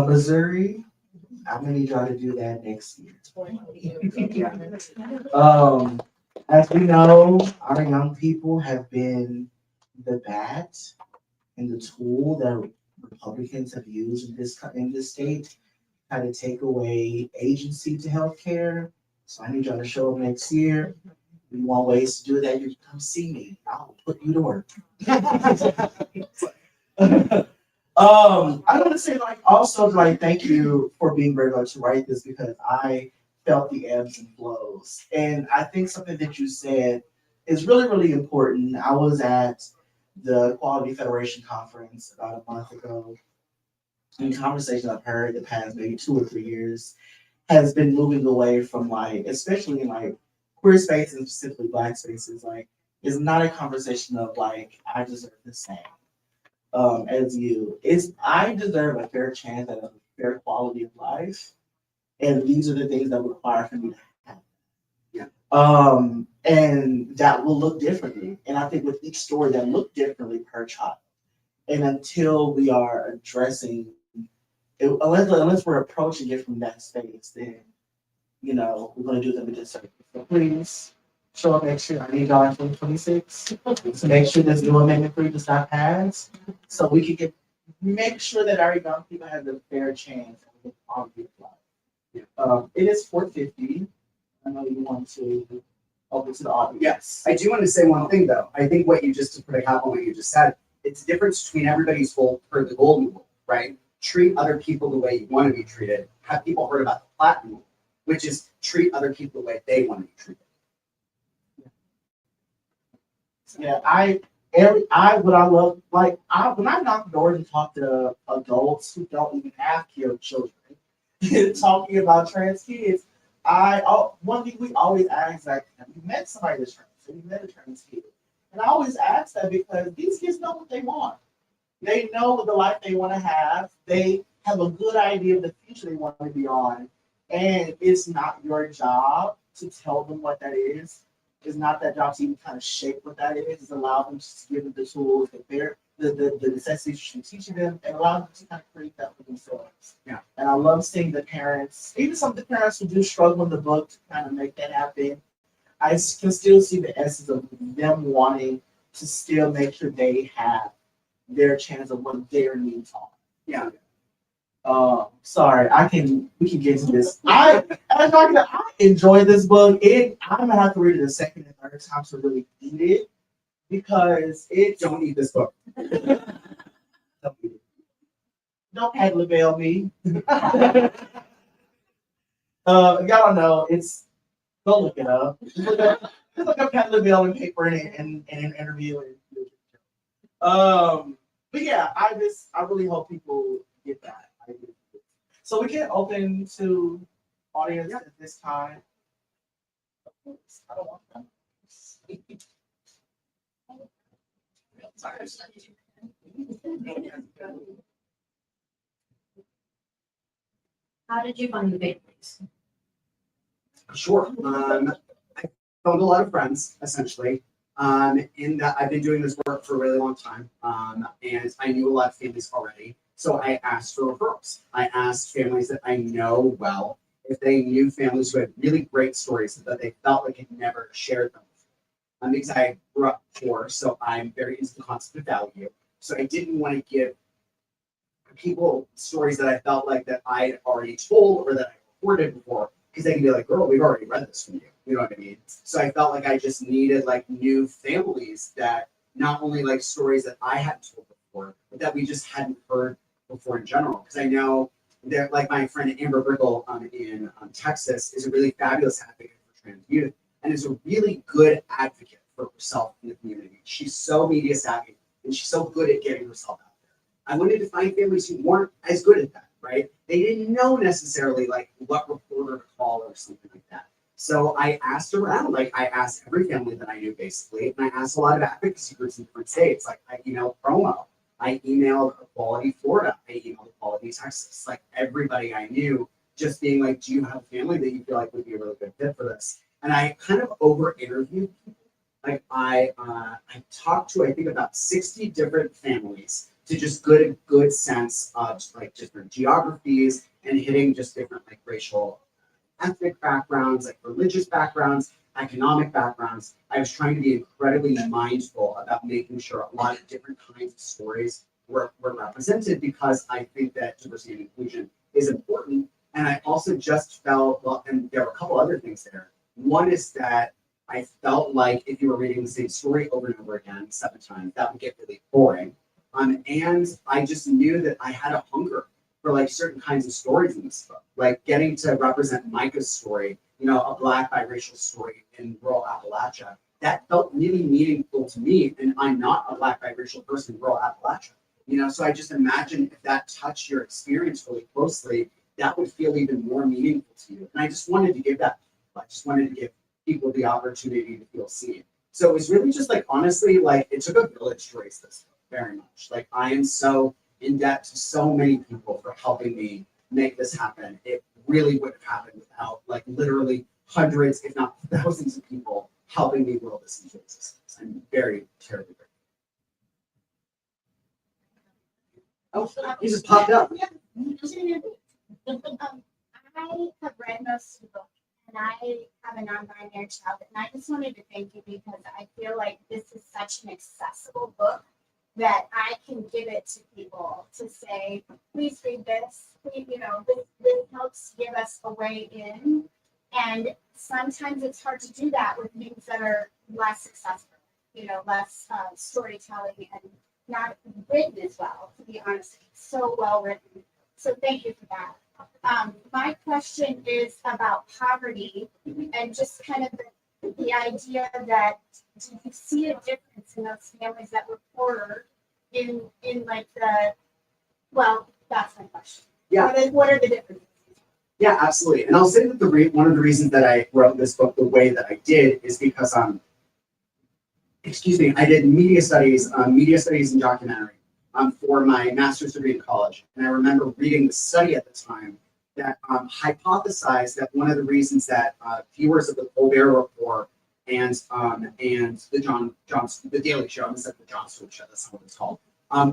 Missouri, I'm gonna need y'all to do that next year. Yeah. As we know, our young people have been the bat and the tool that Republicans have used in this state, kind of take away agency to healthcare. So I need y'all to show up next year. If you want ways to do that, you come see me. I'll put you to work. I want to say also thank you for being brave enough to write this, because I felt the ebbs and flows. And I think something that you said is really, really important. I was at the Equality Federation conference about a month ago. And conversation I've heard the past maybe 2 or 3 years has been moving away from especially in queer spaces and specifically Black spaces, it's not a conversation of I deserve the same as you. It's I deserve a fair chance at a fair quality of life, and these are the things that require for me to have. Yeah. And that will look differently. And I think with each story that look differently per child. And until we are addressing it, unless we're approaching it from that space, then we're going to do them a disservice. So please show up next year. I need y'all in 2026 to make sure this new amendment 3 does not pass, so we can make sure that our young people have a fair chance of all the life. It is 4:50. I know you want to open to the audience. Yes, I do want to say one thing though. I think what you just to put a cap on what you just said, it's the difference between everybody's goal for the golden rule, right? Treat other people the way you want to be treated. Have people heard about the platinum rule, which is treat other people the way they want to be treated. Yeah, when I knock doors and talk to adults who don't even have children, talking about trans kids, one thing we always ask, like, have you met somebody that's trans? Have you met a trans kid? And I always ask that because these kids know what they want. They know what the life they want to have. They have a good idea of the future they want to be on. And it's not your job to tell them what that is. It's not that job to even kind of shape what that is. It's allow them to give them the tools, the necessities you're teaching them, and allow them to kind of create that for themselves. Yeah. And I love seeing the parents, even some of the parents who do struggle in the book to kind of make that happen. I can still see the essence of them wanting to still make sure they have their chance of what their needs are. Yeah. Sorry, we can get to this. I enjoy this book. I'm gonna have to read it a second and third time to really eat it because Don't eat this book. Don't Pat LaBelle me. Y'all don't know. Go look it up. Just look up Pat LaBelle in paper and an interview. But yeah, I really hope people get that. So we can open to audience at this time. I don't want them. How did you find the families? Sure. I found a lot of friends, essentially. In that I've been doing this work for a really long time. And I knew a lot of families already. So I asked for referrals. I asked families that I know well if they knew families who had really great stories that they felt like had never shared them. Because I grew up poor, so I'm very into the concept of value. So I didn't want to give people stories that I felt like that I'd already told or that I recorded before, because they can be like, girl, we've already read this from you. You know what I mean? So I felt like I just needed like new families that not only like stories that I hadn't told before, but that we just hadn't heard before in general. Because I know that like my friend Amber Brickle in Texas is a really fabulous advocate for trans youth and is a really good advocate for herself in the community. She's so media savvy and she's so good at getting herself out there. I wanted to find families who weren't as good at that, right? They didn't know necessarily like what reporter to call or something like that. So I asked around, like I asked every family that I knew basically, and I asked a lot of advocacy groups in different states. Like I emailed Promo, I emailed Equality Florida, I emailed Equality Texas, like everybody I knew, just being like, do you have a family that you feel like would be a really good fit for this? And I kind of over-interviewed people. Like I talked to I think about 60 different families to just good sense of like different geographies and hitting just different like racial, ethnic backgrounds, like religious backgrounds, economic backgrounds. I was trying to be incredibly mindful about making sure a lot of different kinds of stories were represented because I think that diversity and inclusion is important. And I also just felt, well, and there were a couple other things there. One is that I felt like if you were reading the same story over and over again 7 times, that would get really boring. And I just knew that I had a hunger for like certain kinds of stories in this book, like getting to represent Micah's story, you know, a Black biracial story in rural Appalachia. That felt really meaningful to me, and I'm not a Black biracial person in rural Appalachia, you know. So I just imagine if that touched your experience really closely, that would feel even more meaningful to you. And I just wanted to give that. I just wanted to give people the opportunity to feel seen. So it was really just like honestly, like it took a village to raise this book very much. Like I am so in debt to so many people for helping me make this happen. It really wouldn't have happened without like literally hundreds, if not thousands of people helping me will this into existence. I'm very terribly grateful. Oh, you just popped up. I have read most of the book, and I have a non-binary child, and I just wanted to thank you because I feel like this is such an accessible book that I can give it to people to say, please read this. Please, this helps give us a way in. And sometimes it's hard to do that with things that are less accessible, less storytelling and not written as well, to be honest. It's so well written. So thank you for that. My question is about poverty and just kind of the idea that do you see a difference in those families that were poorer in like that's my question. Yeah. What are the differences? Yeah, absolutely. And I'll say that one of the reasons that I wrote this book the way that I did is because I did media studies and documentary for my master's degree in college. And I remember reading the study at the time that hypothesized that one of the reasons that viewers of the Colbert Report and the Daily Show, I'm the Jon Stewart Show, that's not what it's called,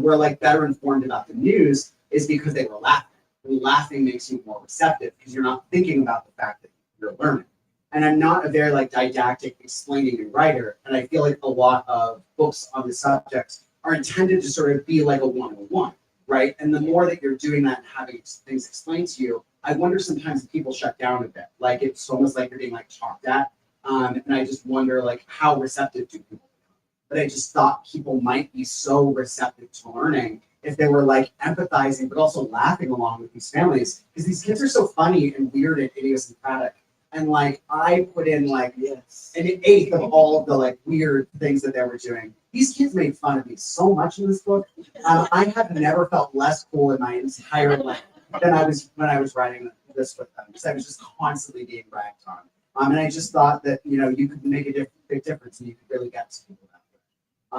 were like better informed about the news is because they were laughing. And laughing makes you more receptive because you're not thinking about the fact that you're learning. And I'm not a very didactic explaining writer, and I feel like a lot of books on the subject are intended to sort of be like a 101, right? And the more that you're doing that and having things explained to you, I wonder sometimes if people shut down a bit. Like it's almost like you're being talked at. And I just wonder how receptive do people become? But I just thought people might be so receptive to learning if they were empathizing, but also laughing along with these families, because these kids are so funny and weird and idiosyncratic. And I put in an eighth of all of the weird things that they were doing. These kids made fun of me so much in this book. I have never felt less cool in my entire life than I was when I was writing this with them, because I was just constantly being ragged on. And I just thought that you could make a big difference and you could really get to people that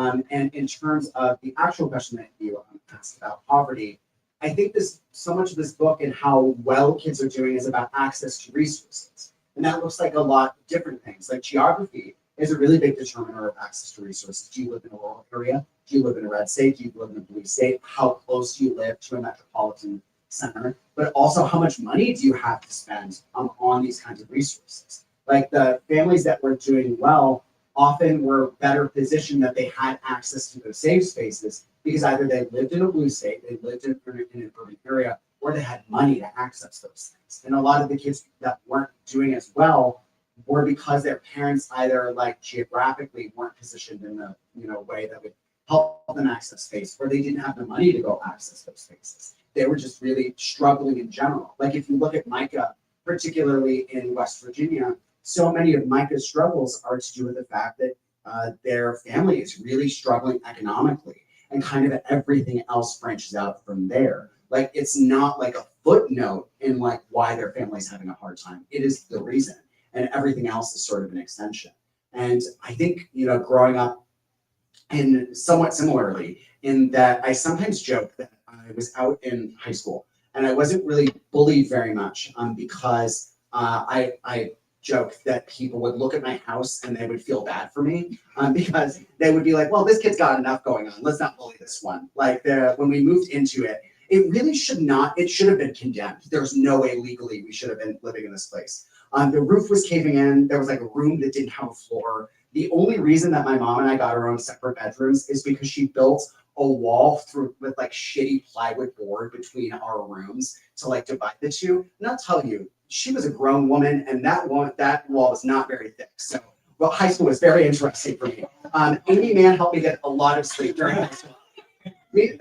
way. And in terms of the actual question that you asked about poverty, I think so much of this book and how well kids are doing is about access to resources. And that looks like a lot of different things. Like geography is a really big determiner of access to resources. Do you live in a rural area? Do you live in a red state? Do you live in a blue state? How close do you live to a metropolitan center? But also, how much money do you have to spend on these kinds of resources? The families that were doing well often were better positioned that they had access to those safe spaces because either they lived in a blue state, they lived in an urban area, or they had money to access those things. And a lot of the kids that weren't doing as well were because their parents either geographically weren't positioned in the way that would help them access space, or they didn't have the money to go access those spaces. They were just really struggling in general. If you look at Micah, particularly in West Virginia, so many of Micah's struggles are to do with the fact that their family is really struggling economically, and kind of everything else branches out from there. It's not a footnote in why their family's having a hard time. It is the reason, and everything else is sort of an extension. And I think growing up, and somewhat similarly, in that I sometimes joke that I was out in high school and I wasn't really bullied very much because I joke that people would look at my house and they would feel bad for me because they would be like, well, this kid's got enough going on. Let's not bully this one. When we moved into it, it really should have been condemned. There's no way legally we should have been living in this place. The roof was caving in. There was a room that didn't have a floor. The only reason that my mom and I got our own separate bedrooms is because she built a wall with shitty plywood board between our rooms to divide the two. And I'll tell you, she was a grown woman, and that wall was not very thick. So, high school was very interesting for me. Amy Mann helped me get a lot of sleep during high school.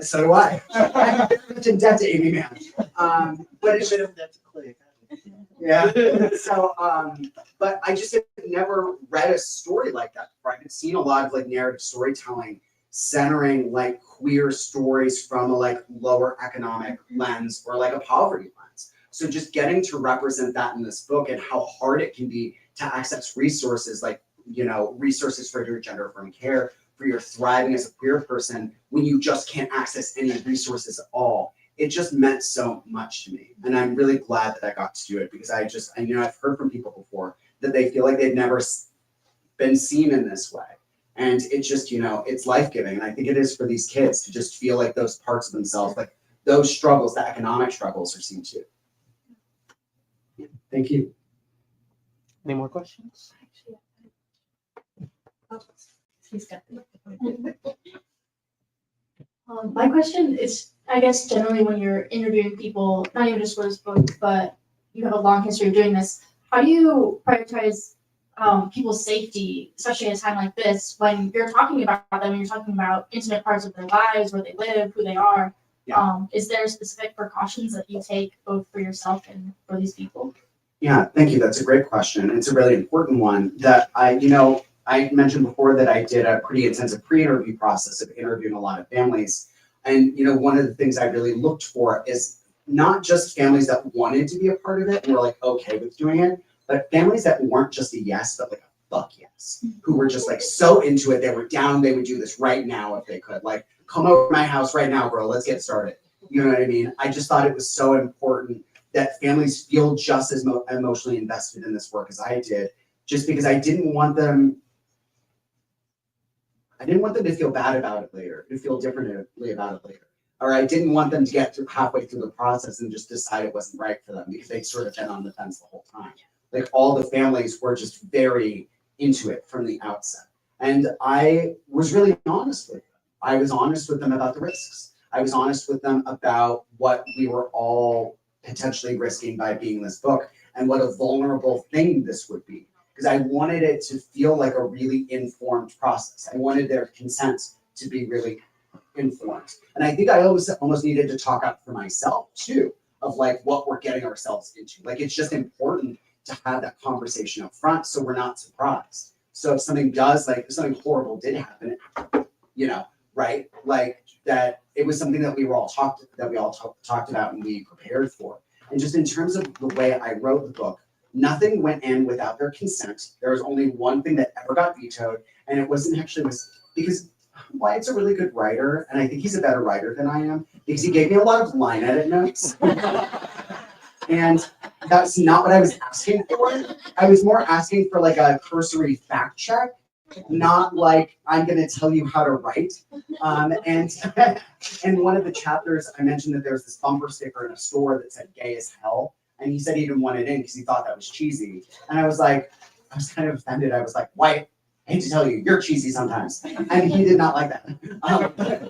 So do I. I'm very much in debt to Amy Mann. But it's been That's clear. yeah. So, but I just had never read a story like that before. I had seen a lot of narrative storytelling centering queer stories from a lower economic lens or a poverty lens. So just getting to represent that in this book and how hard it can be to access resources resources for your gender affirming care, for your thriving as a queer person when you just can't access any resources at all. It just meant so much to me. And I'm really glad that I got to do it because I've heard from people before that they feel like they've never been seen in this way. And it's just, it's life-giving. And I think it is for these kids to just feel like those parts of themselves, those struggles, the economic struggles are seen too. Thank you. Any more questions? He's got my question is, I guess generally when you're interviewing people, not even just for this book, but you have a long history of doing this, how do you prioritize people's safety, especially at a time like this, when you're talking about them, you're talking about intimate parts of their lives, where they live, who they are. Is there specific precautions that you take both for yourself and for these people? Yeah, thank you. That's a great question. It's a really important one that I mentioned before that I did a pretty intensive pre-interview process of interviewing a lot of families. And, one of the things I really looked for is not just families that wanted to be a part of it and were like, okay with doing it, but families that weren't just a yes, but like a fuck yes, who were just like so into it. They were down. They would do this right now if they could. Like, come over to my house right now, bro. Let's get started. You know what I mean? I just thought it was so important that families feel just as emotionally invested in this work as I did, just because I didn't want them to feel bad about it later, to feel differently about it later. Or I didn't want them to get through halfway through the process and just decide it wasn't right for them because they'd sort of been on the fence the whole time. Like all the families were just very into it from the outset. And I was really honest with them. I was honest with them about the risks. I was honest with them about what we were all potentially risking by being this book and what a vulnerable thing this would be. Because I wanted it to feel like a really informed process. I wanted their consent to be really informed. And I think I almost needed to talk out for myself too, of like what we're getting ourselves into. Like it's just important to have that conversation up front so we're not surprised. So if something horrible did happen, right? Like that it was something that we all talked about and we prepared for. And just in terms of the way I wrote the book, nothing went in without their consent. There was only one thing that ever got vetoed, and it wasn't actually because Wyatt's a really good writer, and I think he's a better writer than I am because he gave me a lot of line edit notes. And that's not what I was asking for. I was more asking for like a cursory fact check, not like I'm going to tell you how to write. And one of the chapters, I mentioned that there's this bumper sticker in a store that said "gay as hell," and he said he didn't want it in because he thought that was cheesy. And I was kind of offended. I was like, "Wyatt, I hate to tell you, you're cheesy sometimes," and he did not like that.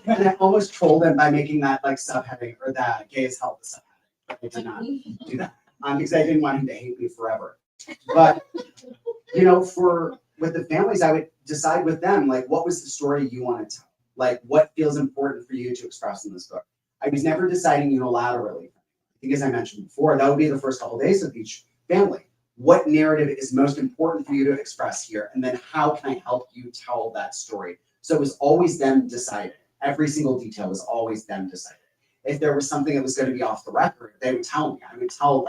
And I almost trolled him by making that like subheading or that "gay as hell" the subheading. I did not do that because I didn't want him to hate me forever. But with the families, I would decide with them like, what was the story you want to tell? Like, what feels important for you to express in this book? I was never deciding unilaterally. I think, as I mentioned before, that would be the first couple of days of each family. What narrative is most important for you to express here? And then how can I help you tell that story? So it was always them decided. Every single detail was always them decided. If there was something that was going to be off the record, they would tell me. I would tell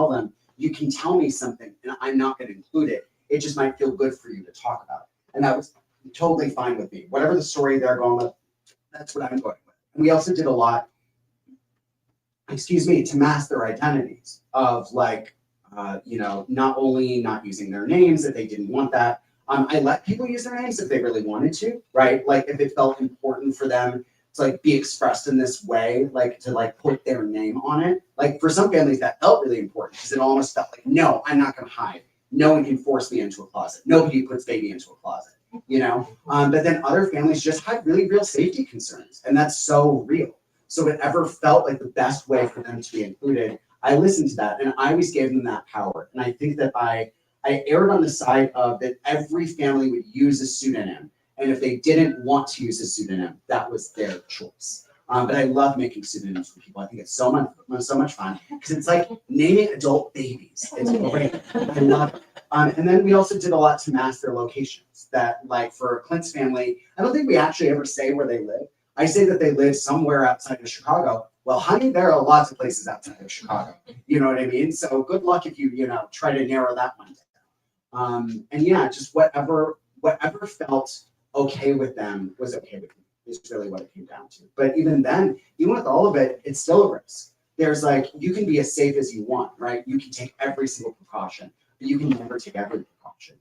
them, you can tell me something and I'm not going to include it. It just might feel good for you to talk about it. And that was totally fine with me. Whatever the story they're going with, that's what I'm going with. And we also did a lot, to mask their identities of like, not only not using their names if they didn't want that. I let people use their names if they really wanted to, right? Like if it felt important for them to like be expressed in this way, like to like put their name on it. Like for some families that felt really important because it almost felt like, no, I'm not going to hide. No one can force me into a closet. Nobody puts baby into a closet, But then other families just had really real safety concerns, and that's so real. So whatever felt like the best way for them to be included, I listened to that, and I always gave them that power. And I think that I erred on the side of that every family would use a pseudonym, and if they didn't want to use a pseudonym, that was their choice. But I love making pseudonyms for people. I think it's so much fun because it's like naming adult babies. It's great. I love it. And then we also did a lot to mask their locations. That like for Clint's family, I don't think we actually ever say where they live. I say that they live somewhere outside of Chicago. Well, honey, there are lots of places outside of Chicago. You know what I mean? So good luck if you try to narrow that one down. And yeah, just whatever felt okay with them was okay with me. Is really what it came down to. But even then, even with all of it, it's still a risk. There's like, you can be as safe as you want, right? You can take every single precaution, but you can never take every precaution,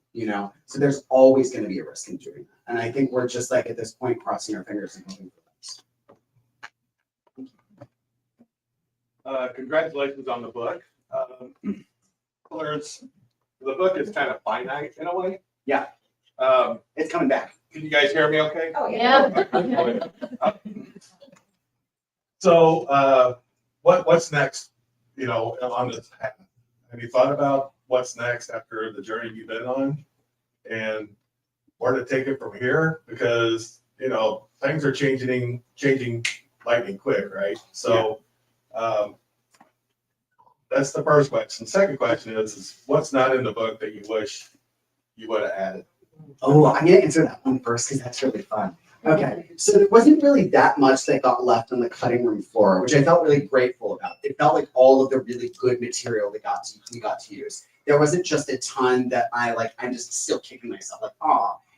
So there's always going to be a risk in doing that. And I think we're just like at this point, crossing our fingers and hoping for the best. Congratulations on the book. There's the book is kind of finite in a way. Yeah. It's coming back. Can you guys hear me okay? Oh, Yeah. So, what's next, on this path? Have you thought about what's next after the journey you've been on? And where to take it from here? Because, things are changing lightning quick, right? So, that's the first question. Second question is what's not in the book that you wish you would have added? Oh, I'm gonna answer that one first because that's really fun. Okay, so there wasn't really that much that got left on the cutting room floor, which I felt really grateful about. It felt like all of the really good material we got to use. There wasn't just a ton that I'm just still kicking myself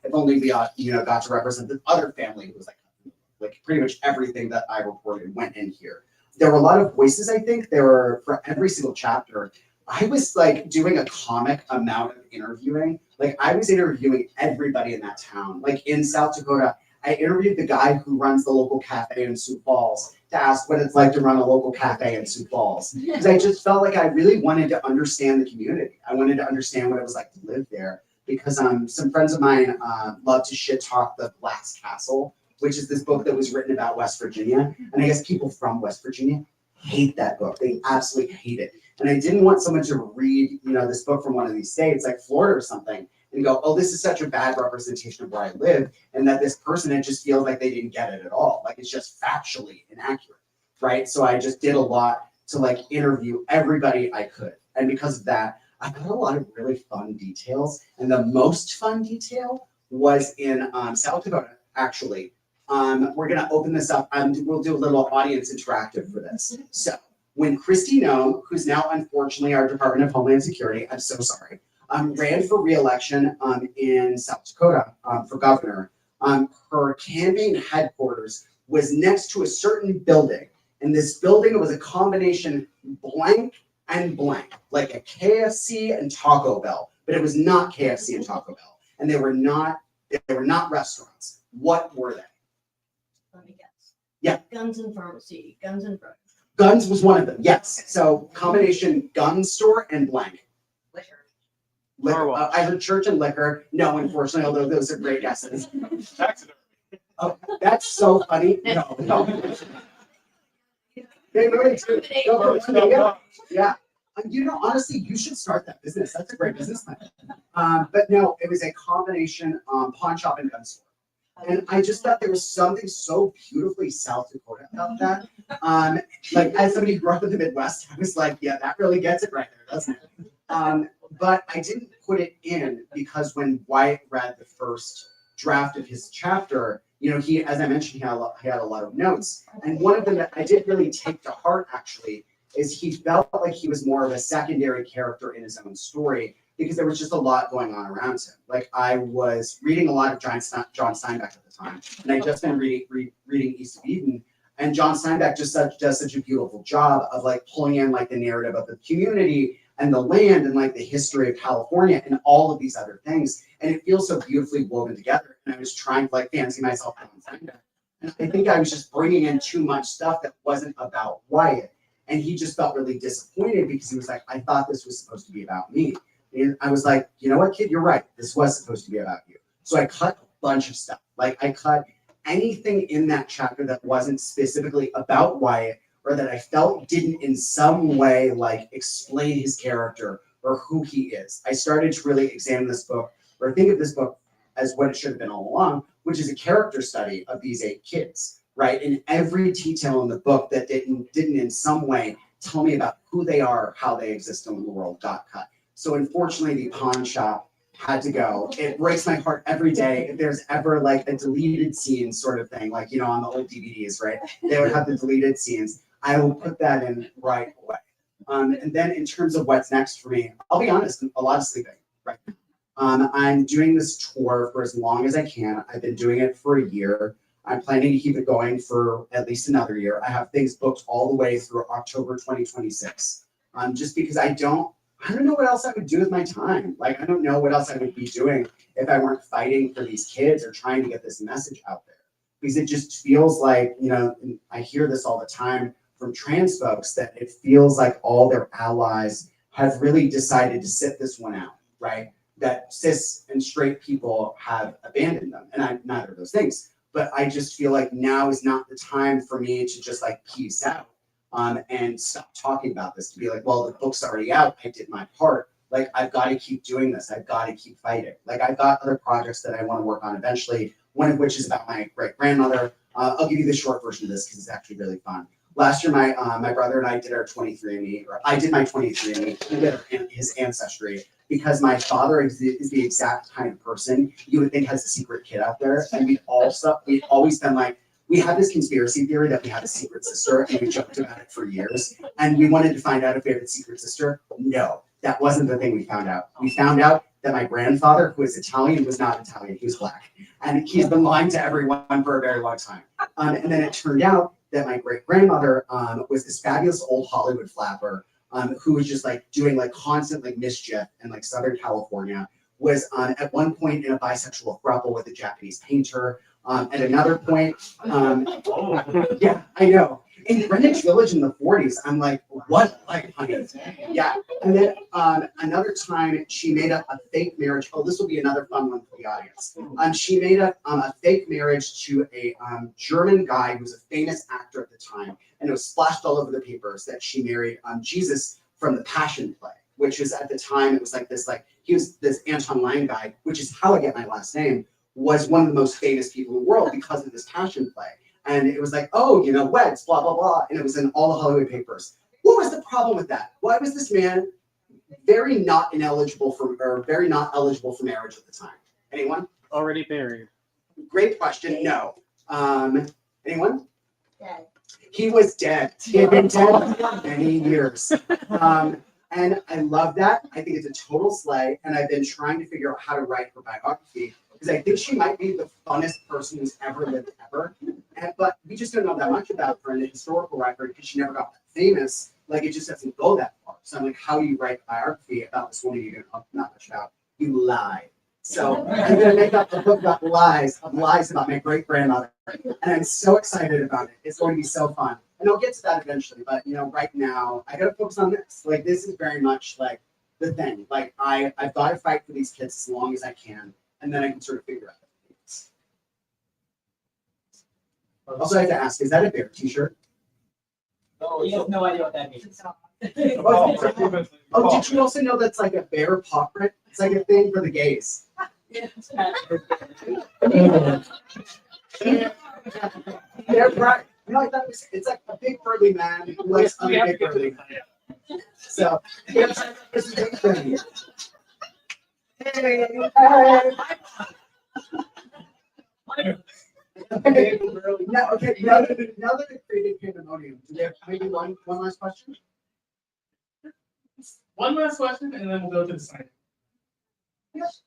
if only we got to represent the other family who was like pretty much everything that I reported went in here. There were a lot of voices, I think. There were, for every single chapter, I was doing a comic amount of interviewing. I was interviewing everybody in that town. In South Dakota, I interviewed the guy who runs the local cafe in Sioux Falls to ask what it's like to run a local cafe in Sioux Falls. Because I just felt like I really wanted to understand the community. I wanted to understand what it was like to live there. Because some friends of mine love to shit talk The Glass Castle, which is this book that was written about West Virginia. And I guess people from West Virginia hate that book. They absolutely hate it. And I didn't want someone to read, this book from one of these states, like Florida or something, and go, oh, this is such a bad representation of where I live, and that this person, it just feels like they didn't get it at all. It's just factually inaccurate, right? So I just did a lot to interview everybody I could. And because of that, I got a lot of really fun details. And the most fun detail was in South Dakota, actually. We're gonna open this up and we'll do a little audience interactive for this. So when Kristi Noem, who's now unfortunately our Department of Homeland Security, I'm so sorry, ran for re-election in South Dakota for governor, her campaign headquarters was next to a certain building. And this building was a combination blank and blank, like a KFC and Taco Bell, but it was not KFC and Taco Bell. And they were not restaurants. What were they? Let me guess. Yeah. Guns and pharmacy, guns and drugs, Guns was one of them, yes. So combination gun store and blank. liquor. Liquor. I heard church and liquor. No, unfortunately, although those are great guesses. Taxidermy. Oh, that's so funny. No. Yeah. Honestly, you should start that business. That's a great business plan. But no, it was a combination pawn shop and gun store. And I just thought there was something so beautifully South Dakota about that. As somebody who grew up in the Midwest, I was like, yeah, that really gets it right there, doesn't it? But I didn't put it in because when Wyatt read the first draft of his chapter, he, as I mentioned, he had a lot of notes. And one of them that I did really take to heart, actually, is he felt like he was more of a secondary character in his own story because there was just a lot going on around him. I was reading a lot of John Steinbeck at the time, and I just been reading East of Eden, and John Steinbeck just does such a beautiful job of pulling in the narrative of the community and the land and the history of California and all of these other things, and it feels so beautifully woven together. And I was trying to fancy myself John Steinbeck, and I think I was just bringing in too much stuff that wasn't about Wyatt, and he just felt really disappointed because he was like, I thought this was supposed to be about me. And I was like, you know what, kid, you're right. This was supposed to be about you. So I cut a bunch of stuff. I cut anything in that chapter that wasn't specifically about Wyatt or that I felt didn't in some way explain his character or who he is. I started to really examine this book or think of this book as what it should have been all along, which is a character study of these 8 kids, right? And every detail in the book that didn't in some way tell me about who they are, how they exist in the world got cut. So unfortunately, the pawn shop had to go. It breaks my heart every day if there's ever a deleted scene sort of thing, on the old DVDs, right? They would have the deleted scenes. I will put that in right away. And then in terms of what's next for me, I'll be honest, a lot of sleeping, right? I'm doing this tour for as long as I can. I've been doing it for a year. I'm planning to keep it going for at least another year. I have things booked all the way through October 2026. Just because I don't know what else I would do with my time. I don't know what else I would be doing if I weren't fighting for these kids or trying to get this message out there. Because it just feels like, and I hear this all the time from trans folks, that it feels like all their allies have really decided to sit this one out. right? That cis and straight people have abandoned them, and I'm neither of those things. But I just feel like now is not the time for me to just like peace out and stop talking about this. To be like, well, the book's already out. I did my part. Like, I've got to keep doing this. I've got to keep fighting. Like, I've got other projects that I want to work on eventually. One of which is about my great grandmother. I'll give you the short version of this because it's actually really fun. Last year, my brother and I did our 23andMe, or I did my 23andMe. He did his ancestry, because my father is the exact kind of person you would think has a secret kid out there. And we'd always been like, we have this conspiracy theory that we have a secret sister, and we joked about it for years. And we wanted to find out if we had a secret sister. No, that wasn't the thing we found out. We found out that my grandfather, who is Italian, was not Italian, he was Black. And he's been lying to everyone for a very long time. And then it turned out that my great grandmother was this fabulous old Hollywood flapper who was just like doing like constant like mischief in like Southern California, was at one point in a bisexual throuple with a Japanese painter. At another point, yeah, I know. In Greenwich Village in the 40s, I'm like, what life, honey? Yeah. And then another time she made up a fake marriage. Oh, this will be another fun one for the audience. She made up a fake marriage to a German guy who was a famous actor at the time. And it was splashed all over the papers that she married Jesus from the Passion Play, which was at the time, it was like this, like, he was this Anton Lang guy, which is how I get my last name, was one of the most famous people in the world because of this Passion Play. And it was like, oh, you know, weds, blah, blah, blah. And it was in all the Hollywood papers. What was the problem with that? Why was this man very not eligible for marriage at the time? Anyone? Already married. Great question. No. Anyone? Dead. He was dead. He had been dead for many years. And I love that. I think it's a total slay. And I've been trying to figure out how to write her biography, because I think she might be the funnest person who's ever lived ever. But we just don't know that much about her in the historical record because she never got that famous. Like, it just doesn't go that far. So I'm like, how do you write a biography about this woman you don't know not much about? You lie. So I'm going to make up a book about lies about my great grandmother. And I'm so excited about it. It's going to be so fun. And I'll get to that eventually. But, you know, right now, I got to focus on this. Like, this is very much like the thing. Like, I've got to fight for these kids as long as I can. And then I can sort of figure out the things. Also, I have to ask, is that a bear t-shirt? No, you have no idea what that means. Oh, did you also know that's like a bear paw print? It's like a thing for the gays. They're right. You know, it's like a big burly man who likes other big burly men. So, it's a big thing. Hey. Now that it created pandemonium, do we have maybe one last question? One last question, and then we'll go to the sign. It's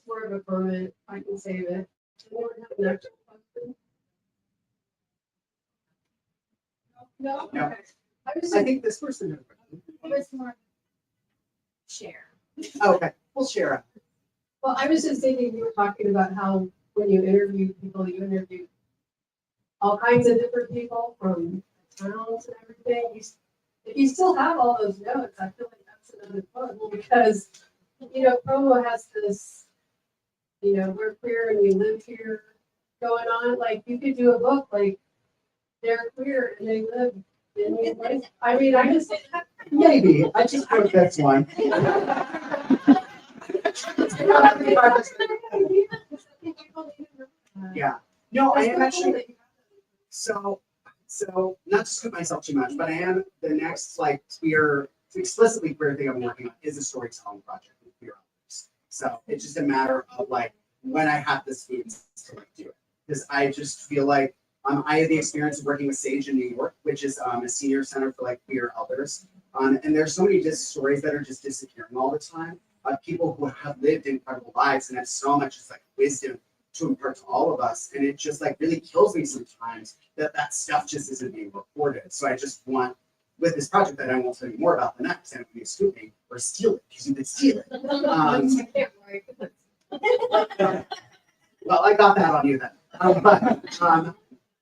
more of a permit, I can save it. Anyone have an actual question? No? No. Okay. I think this person has a question. It was more share. Oh, okay, we'll share it. Well, I was just thinking, you were talking about how when you interview people, you interview all kinds of different people from towns and everything. If you still have all those notes, I feel like that's another fun, because, you know, Provo has this, you know, we're queer and we live here going on. Like, you could do a book like they're queer and they live in your place. I mean, I just Maybe, I just wrote this one. Yeah, no, I am actually, so not to scoop myself too much, but I am, the next like queer, explicitly queer thing I'm working on is a storytelling project with queer authors. So it's just a matter of like, when I have the space to like do it. Because I just feel like, I had the experience of working with Sage in New York, which is a senior center for like queer elders. And there's so many just stories that are just disappearing all the time. People who have lived incredible lives and have so much just like wisdom to impart to all of us. And it just like really kills me sometimes that stuff just isn't being recorded. So I just want, with this project that I won't tell you more about the next, and it would be scooping or steal it, because you could steal it. Well, I got that on you then.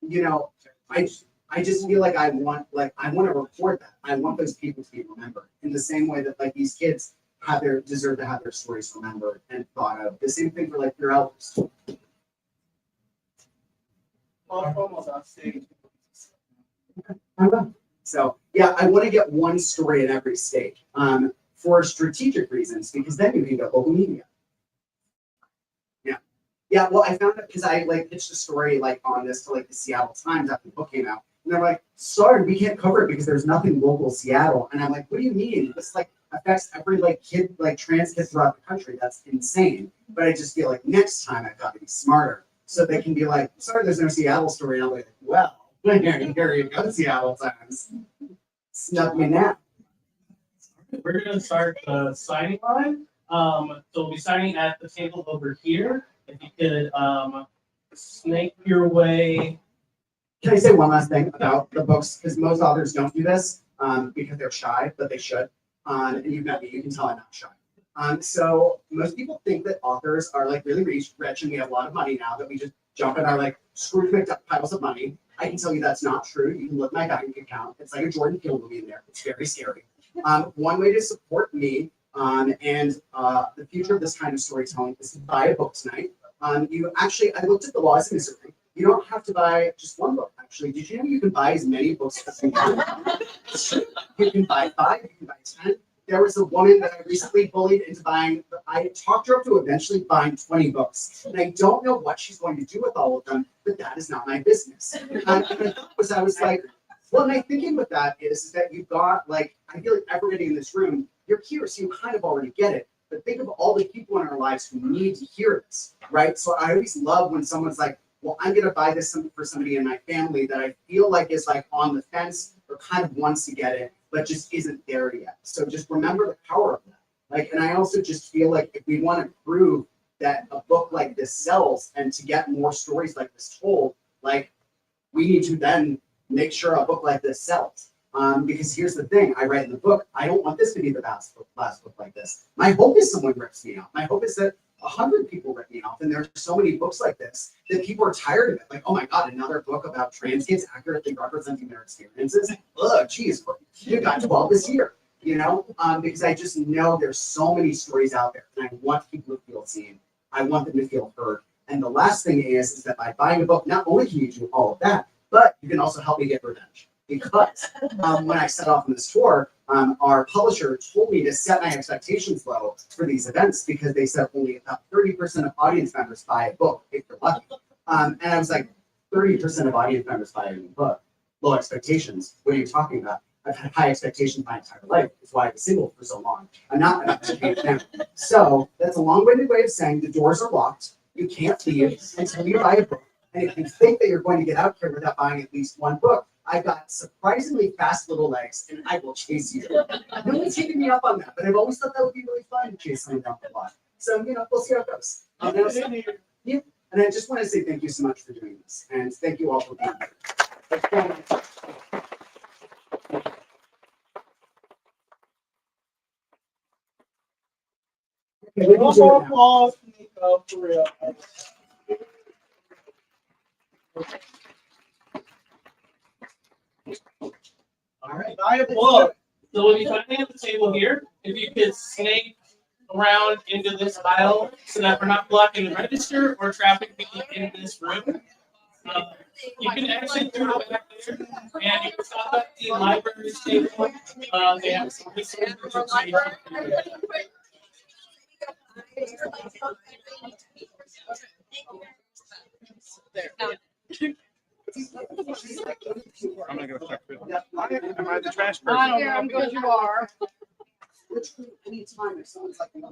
You know, I I just feel like I want to report that. I want those people to be remembered in the same way that like these kids deserve to have their stories remembered and thought of. The same thing for like your elders. Almost on stage. So yeah, I want to get one story at every stage for strategic reasons, because then you can get local media. Yeah, well, I found it because I like pitched a story like on this to like the Seattle Times after the book came out, and they're like, "Sorry, we can't cover it because there's nothing local Seattle." And I'm like, "What do you mean? This like affects every like kid, like trans kid throughout the country. That's insane." But I just feel like next time I've got to be smarter, so they can be like, "Sorry, there's no Seattle story." And I'm like, "Well, here you go, Seattle Times. Snub me now." We're gonna start the signing line. So we'll be signing at the table over here. If you could snake your way. Can I say one last thing about the books? Because most authors don't do this because they're shy, but they should. And you've met me, you can tell I'm not shy. So most people think that authors are like really rich and we have a lot of money now that we just jump in our like Scrooge McDuck piles of money. I can tell you that's not true. You can look at my bank account. It's like a Jordan Peele movie in there. It's very scary. One way to support me and the future of this kind of storytelling is to buy a book tonight. I looked at the laws in Missouri. You don't have to buy just one book, actually. Did you know you can buy as many books as you want? You can buy 5, you can buy 10. There was a woman that I recently bullied into buying, I talked her up to eventually buying 20 books. And I don't know what she's going to do with all of them, but that is not my business. And I was like, well, my thinking with that is that you've got, like, I feel like everybody in this room, you're here, so you kind of already get it. But think of all the people in our lives who need to hear this, right? So I always love when someone's like, well, I'm going to buy this for somebody in my family that I feel like is like on the fence or kind of wants to get it, but just isn't there yet. So just remember the power of that. Like, and I also just feel like if we want to prove that a book like this sells and to get more stories like this told, like we need to then make sure a book like this sells. Because here's the thing, I write in the book, I don't want this to be the last book like this. My hope is someone rips me off. My hope is that 100 people rip me off. And there's so many books like this that people are tired of it. Like, oh my God, another book about trans kids accurately representing their experiences. Ugh, geez, you got 12 this year, you know? Because I just know there's so many stories out there and I want people to feel seen. I want them to feel heard. And the last thing is that by buying a book, not only can you do all of that, but you can also help me get revenge. Because when I set off on this tour, our publisher told me to set my expectations low for these events because they said only about 30% of audience members buy a book if you're lucky. And I was like, 30% of audience members buy a book. Low expectations. What are you talking about? I've had high expectations my entire life. That's why I was single for so long. I'm not about to change now. So that's a long-winded way of saying the doors are locked. You can't leave until you buy a book. And if you think that you're going to get out here without buying at least one book, I've got surprisingly fast little legs, and I will chase you. No one's taking me up on that, but I've always thought that would be really fun to chase someone down the block. So, you know, we'll see how it goes. Yeah. And I just want to say thank you so much for doing this, and thank you all for being here. Okay, we can do it now. Applause, Nico, for real. All right. Buy a book. So we'll be signing at the table here. If you could snake around into this aisle so that we're not blocking the register or traffic people in this room. You can exit through the back there, and you can stop at the library's table. They have some resources. I'm gonna go check for it. Am I the trash person? I don't know, because you are. Anytime if someone's like, Where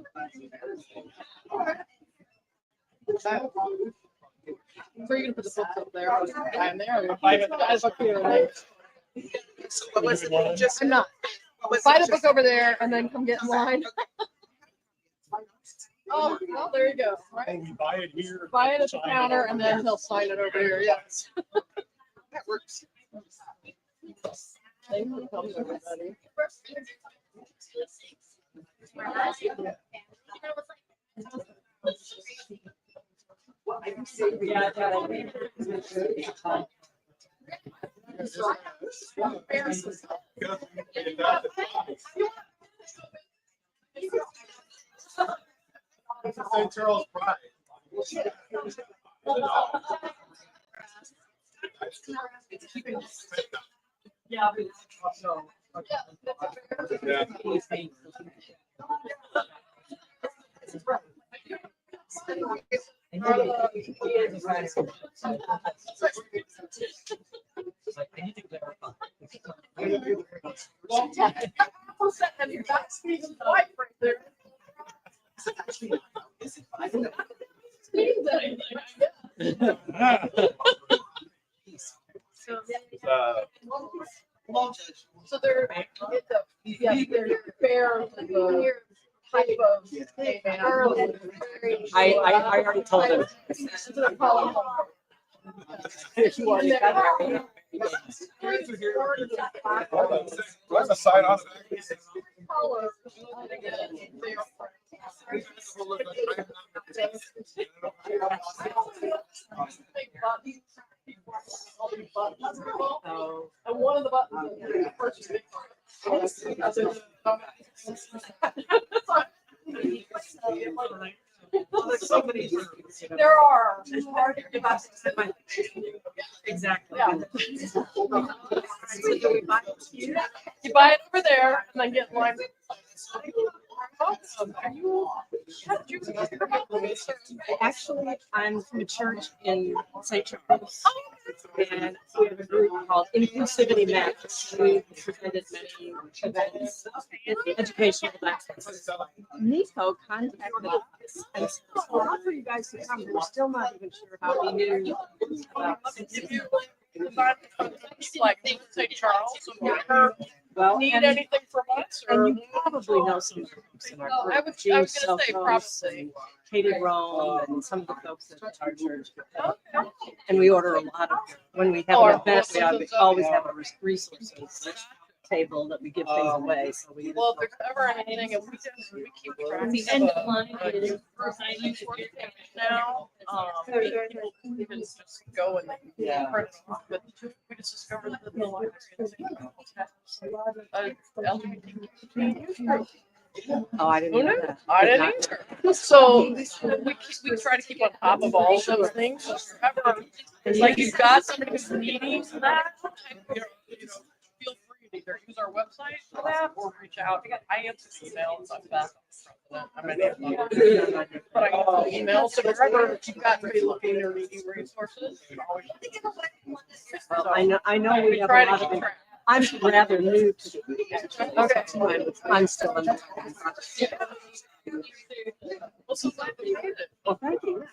are you gonna put the books up there? I'm there. Buy the guys up here. Right? so what was it? Just I'm not. Buy the book over there and then come get in line. Oh, well, there you go. Right. We buy it here. Buy it at the counter and then he'll sign it over here. Yes. that works. Thank you, everybody. Well, I can say St. Charles Pride. Yeah. Yeah. So they're, they're fair, type of. I already told him. You already got there. Do I have a sign on it? And one of the buttons. There are. Exactly. Yeah. You buy it over there and then get in line. Actually, I'm from a church in St. Charles. And we have a group called Inclusivity Matters. We've presented many events, educational events. Nico contacted us and said, "Well, I'll for you guys to come. We're still not even sure how we knew about Like St. Charles, so if you ever well, need and, anything from us, or and you probably know some of the folks in our group. I was James gonna say Sophos probably. and Katie Rome and some of the folks at our church. And we order a lot of, when we have an event, we always have a resources table that we give things away. So we. Well, if there's ever anything, and we keep track. The end of line is Now, you can just go and they can print it off, but we just discovered that the library has a LGBT. Oh, I didn't know that. I didn't either. So we try to keep on top of all of those things. Just ever, it's like you've got somebody who's needing that, you know, feel free to either use our website for that or reach out. I answer emails. I'm back. I'm in but I answer emails. So wherever you've got to be looking or needing resources, you can always. Well, I know we have a Try to lot keep of. track. I'm rather new to the. Okay. I'm still in. Well, so glad that you did it. Well, thank you.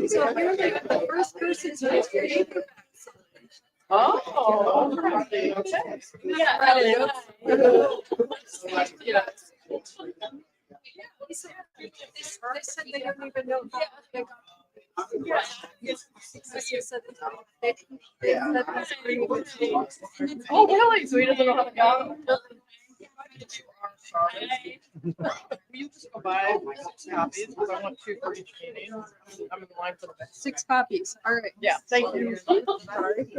So you're like the first person to. Oh, okay. Yeah. Yeah. They said they don't even know. Yeah. Oh, really? So he doesn't know how to go? Will you just go buy 6 copies? Because I want 2 for each meeting. I'm in line for the next. 6 copies. All right. Yeah, thank you. Sorry.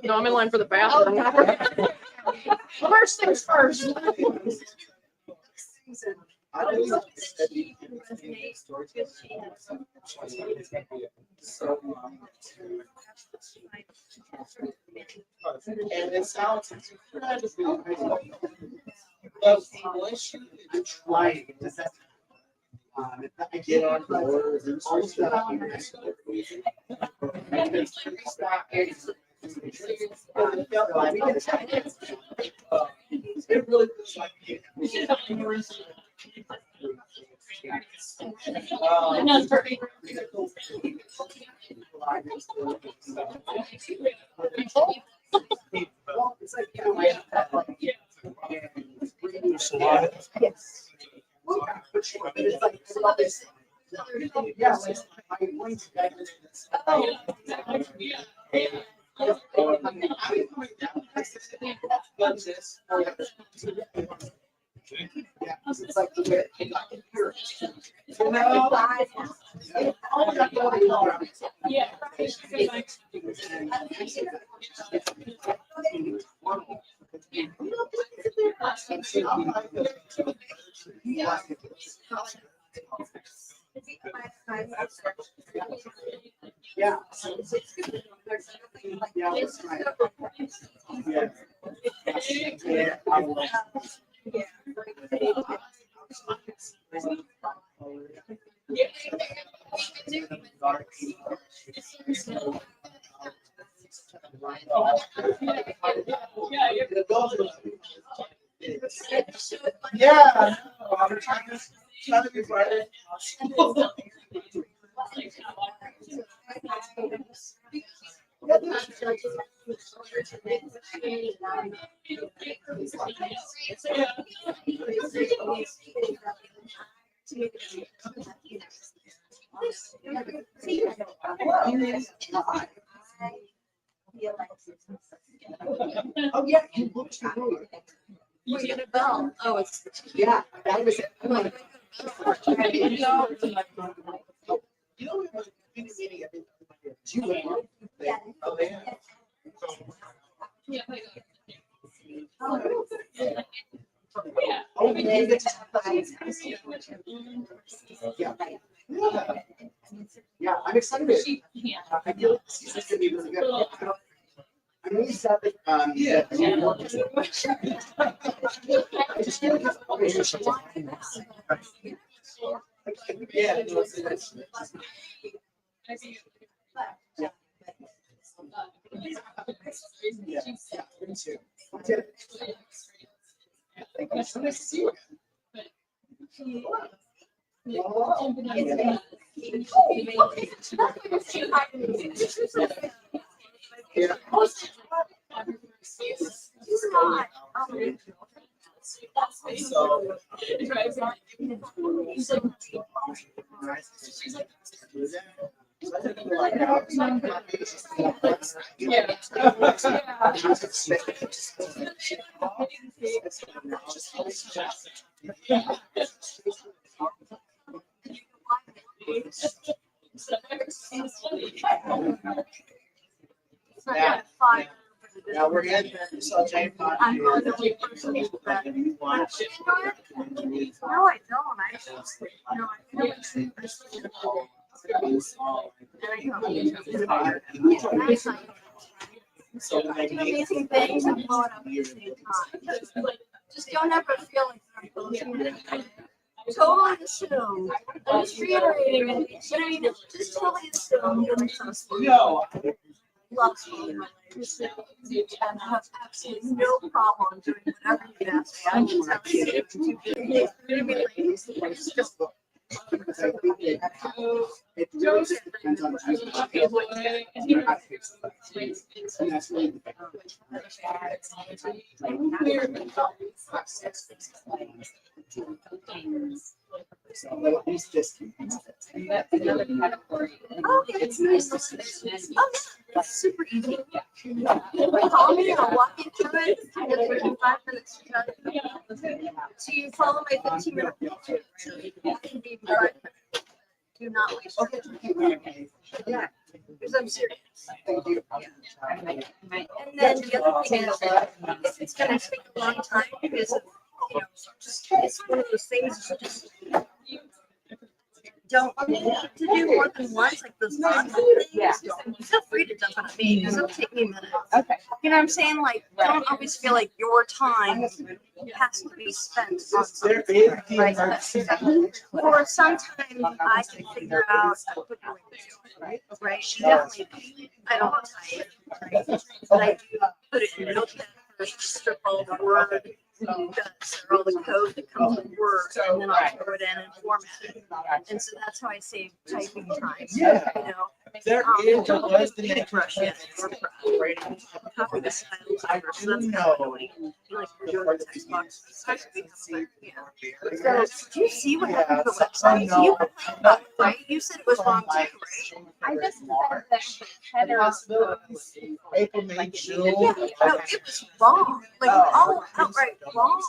No, I'm in line for the bathroom. First things first. And it sounds incredibly trying. Does that? I get on board and all stuff. It really feels like No, it's perfect. it's like, yes. It's like, yeah, like, my points back in this. Yeah, it's like the way I got here. Yeah. Yeah. Yeah, that's right. Yeah. Yeah, I will. Yeah, I'm trying to be right. Oh, yeah, you looked through it. You get a bell. Oh, it's. Yeah, that was it. I'm like, you know, we were in a meeting, I think, 2 a.m. Oh, yeah. Yeah. Oh, yeah, you get to have that. Yeah. Yeah, I'm excited. Yeah. I feel like this is gonna be really good. I'm really sad that, Yeah. I just feel like it's always such a. Yeah, no, it's. Yeah, me too. It's so nice to see you again. Yeah. Yeah. Now we're in. So Jane. I'm going to do personally that. Watch. No, I don't. I just, no, I feel like do amazing things and blow it up at the same time. Just don't ever feel like I'm bullshitting it. Totally assume. I'm just reiterating it. But I mean, just totally assume you're successful. No. Loves me. And I have absolutely no problem doing whatever you ask me. I will tell you it's just Because I think it really just depends on the and that's really so at least this. That's another category. oh, it's nice. Oh, it's super easy. Call me and I'll walk you through it. And it'll take you 5 minutes to tell you. So you follow my 15-minute filter. You can be right. Do not waste your time. Yeah, because I'm serious. Thank you. And then the other thing is, if it's gonna take a long time because of, just, it's one of those things you just don't need to do more than once, like those thoughtful things. Feel free to jump on me, because it'll take me a minute. Okay. You know what I'm saying? Like, don't always feel like your time has to be spent on something. Right? Or sometimes I can figure out a quick way to do it. Right? Definitely, I don't type, right? But I do put it in Notepad, strip all the word guts or all the code that comes with Word, and then I'll throw it in and format it. And so that's how I save typing time. Yeah. You know, There is, there was the Paint brush yet. Copy the style designer, so that's kind of annoying. Like you're doing the text box. It's supposed to be something, yeah. So, do you see what happened to the website? You complained about it, right? You said it was wrong too, right? I just said that the header. Possibilities. April, May, June. Yeah, no, it was wrong. Like all outright wrong.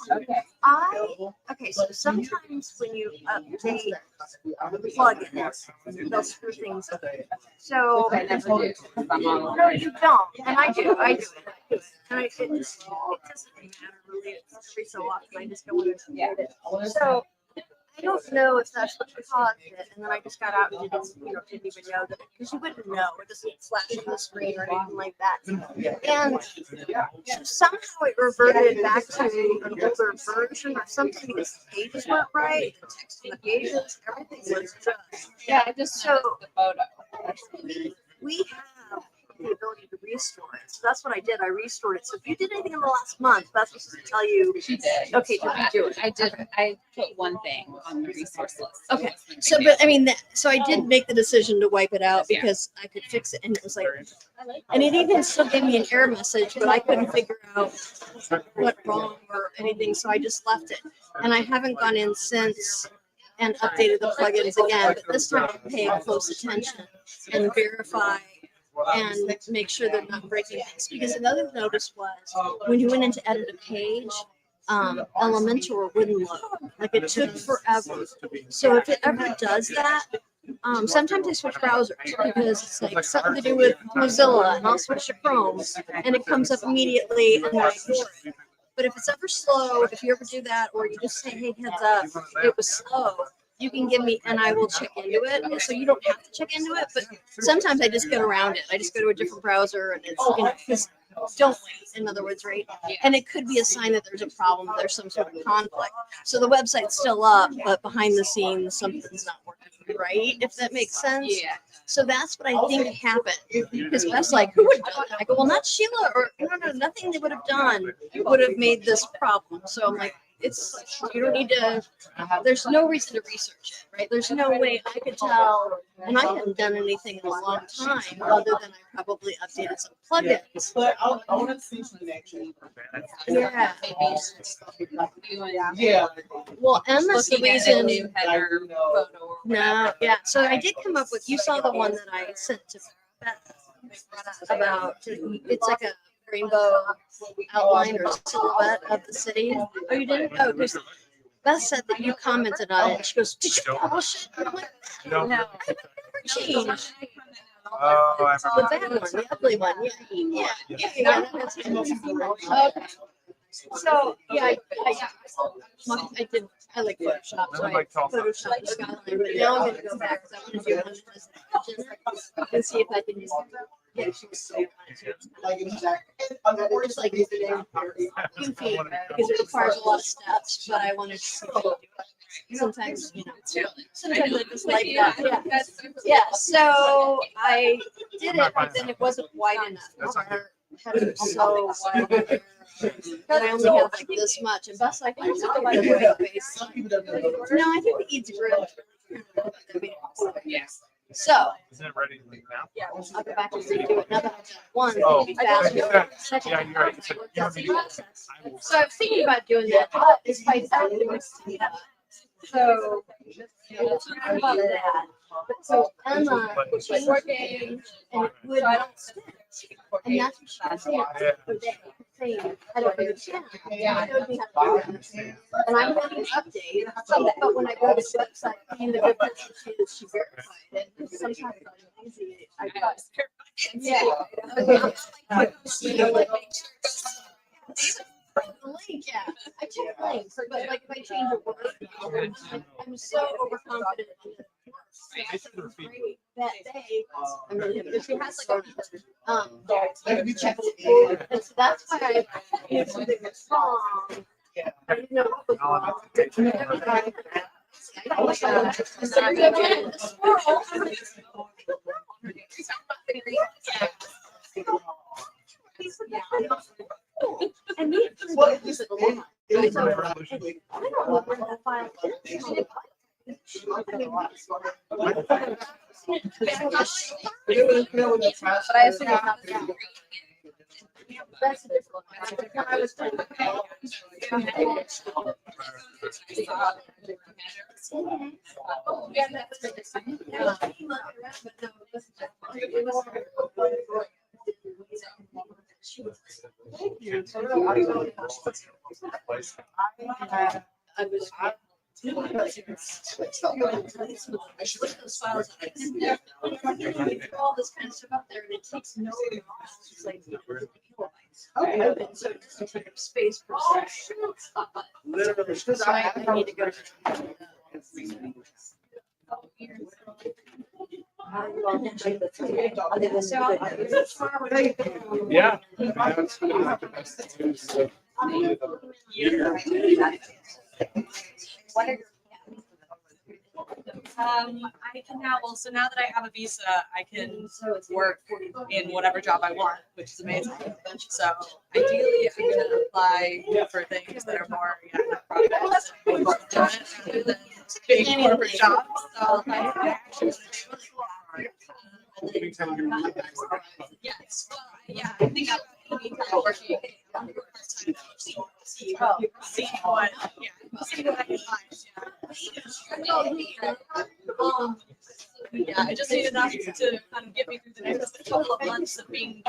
Okay, so sometimes when you update plugins, they'll screw things up. So I never do. no, you don't, and I do it. And it doesn't matter really. It's every so often I just go in and edit it. So I don't know if that's what caused it, and then I just got out and didn't even know that, because you wouldn't know. It doesn't flash on the screen or anything like that. And somehow it reverted back to an older version or something, because the pages weren't right, the text on the pages, everything was just. Yeah, I just So the photo. we have the ability to restore it. So that's what I did. I restored it. So if you did anything in the last month, that's supposed to tell you. She did. Okay, did you do it? I did. I put one thing on the resource list. Okay. So, but I mean, so I did make the decision to wipe it out Yeah. because I could fix it, and it was like, and it even still gave me an error message, but I couldn't figure out what wrong or anything, so I just left it. And I haven't gone in since and updated the plugins again, but this time I pay close attention and verify and make sure they're not breaking things. Because another notice was when you went in to edit a page, Elementor wouldn't load. Like it took forever. So if it ever does that, sometimes I switch browsers because it's like something to do with Mozilla, and I'll switch to Chrome, and it comes up immediately, and then I ignore it. But if it's ever slow, if you ever do that, or you just say, hey, heads up, it was slow, you can give me, and I will check into it. So you don't have to check into it, but sometimes I just get around it. I just go to a different browser, and it's, because don't wait, in other words, right? And it could be a sign that there's a problem, there's some sort of conflict. So the website's still up, but behind the scenes, something's not working right, if that makes sense. Yeah. So that's what I think happened. Because Beth's like, who would have done that? I go, well, not Sheila, or no, nothing they would have done would have made this problem. So I'm like, you don't need to, there's no reason to research it, right? There's no way I could tell, and I haven't done anything in a long time, other than I probably updated some plugins. But I want to see some connection. Yeah. Yeah. Well, Emma's the Looking at a reason. new header photo. Or No, yeah. So I did come up with, you saw the one that I sent to Beth about, it's like a rainbow outline or silhouette of the city. Oh, you didn't? Oh, because Beth said that you commented on it. And she goes, did you publish it? And I'm like, No. I would never change. Oh, I The bad one, the ugly one. Yeah. Okay. So, yeah, I did, I like Photoshop, so I Photoshopped the skyline, but now I'm gonna go back, because I want to do one just and see if I can just get you or just like goofy, because it requires a lot of steps, but I wanted to see if I could do it. Sometimes, sometimes I just like that, yeah. Yeah, so I did it, but then it wasn't wide enough. Our header was so wide. But I only have like this much, and Beth's like, I just don't like white space. No, I think the Eads grilled. Yes. So, Isn't it ready to leave now? yeah, I'll go back and redo it. Now that I've done one, Oh, it'll be faster. Second, yeah, you're right. You said you want me to- so I was thinking about doing that, but it's quite so we'll talk about that. But so Emma was working, and it would not fit. And that's what she was saying. Saying, I don't understand. Showed me how to do it. And I'm going to update, but when I go to the website, being the good person she is, she verified it. Sometimes I'm easy. I got the link, yeah. I check links, but like if I change a word, I'm so overconfident in it. That day, I mean, if she has like a check it, and so that's why I knew something was wrong. I didn't know what was wrong. And me, what is it? I don't know where that file is. But I assume it's not. That's a difficult one. I was trying to. Yeah, that's pretty exciting. I was. All this kind of stuff up there, and it takes no loss. It's like kilobytes. So it's like space per second. So I need to go. Yeah. I can now, well, so now that I have a visa, I can work in whatever job I want, which is amazing. So ideally, I'm gonna apply for things that are more, products rather than big corporate jobs. So I actually yes, well, yeah, I think I'm gonna be kind of working part-time, see what, see what I can find. Yeah, I just need enough to kind of get me through the next couple of months of being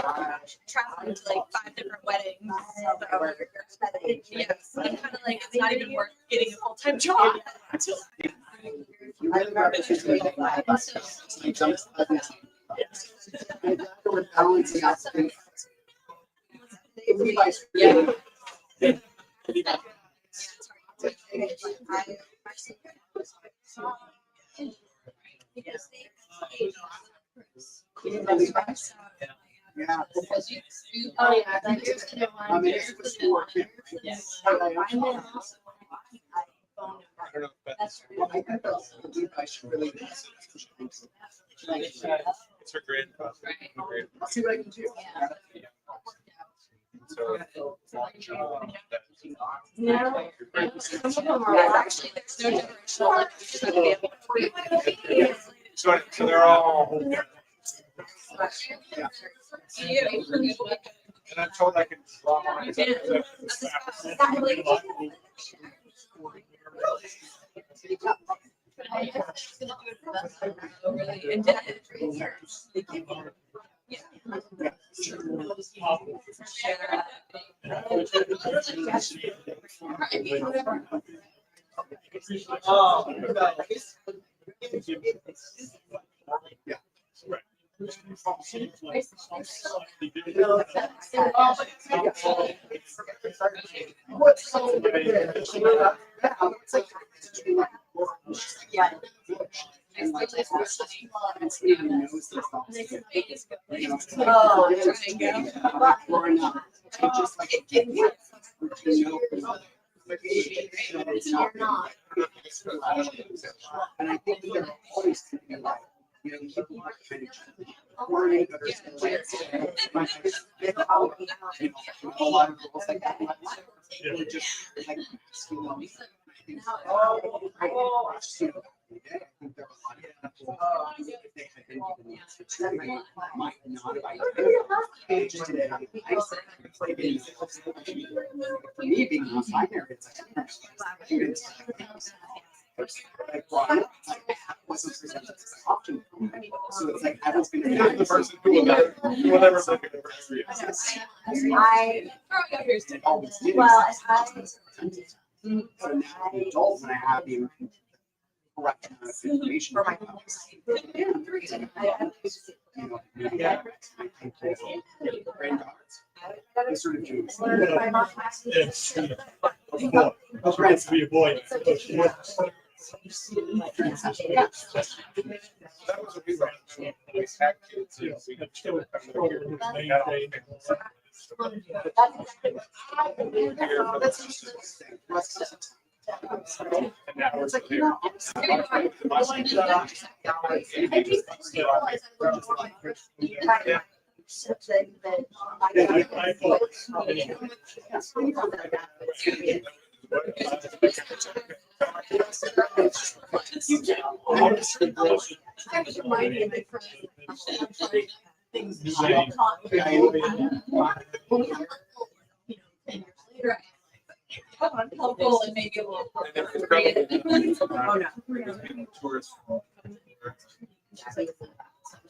traveling to like 5 different weddings. So, yes, I'm kind of like, it's not even worth getting a full-time job until. Balancing out things. Yeah. Yeah. Oh, yeah. That's I mean, it's just work. I don't know if that's. Well, I think that's, I should really. It's her grade. I'll see what I can do. So. No. Some of them are Actually, there's no generational difference to be able to. So they're all. And I'm told I can draw my. You can. Really, and What's so good? It's like, yeah. and like, it's even knows this stuff. You know, Oh, trying to go. growing up, it just like, you know, like, it's not. And I think they're always to be like, you know, people are kind of learning that are still like, a lot of girls like that. They're just like, you know, I think there are a lot of people, if they had been given the opportunity, might not have identified. Just didn't have the eyesight. For me, being non-binary, it's like, well, wasn't presented as an option for me. So it's like, I was going to The person who will never look at the for you. I always did. Well, So now I'm an adult and I have the correct amount of information. For my You know, yeah, I think that granddaughters, they sort of do. It's supposed to be a boy. That was what we were. We had kids, you know, we had children. And now it's like, you know, I was reminding my friend. Things. Uncomfortable and maybe a little.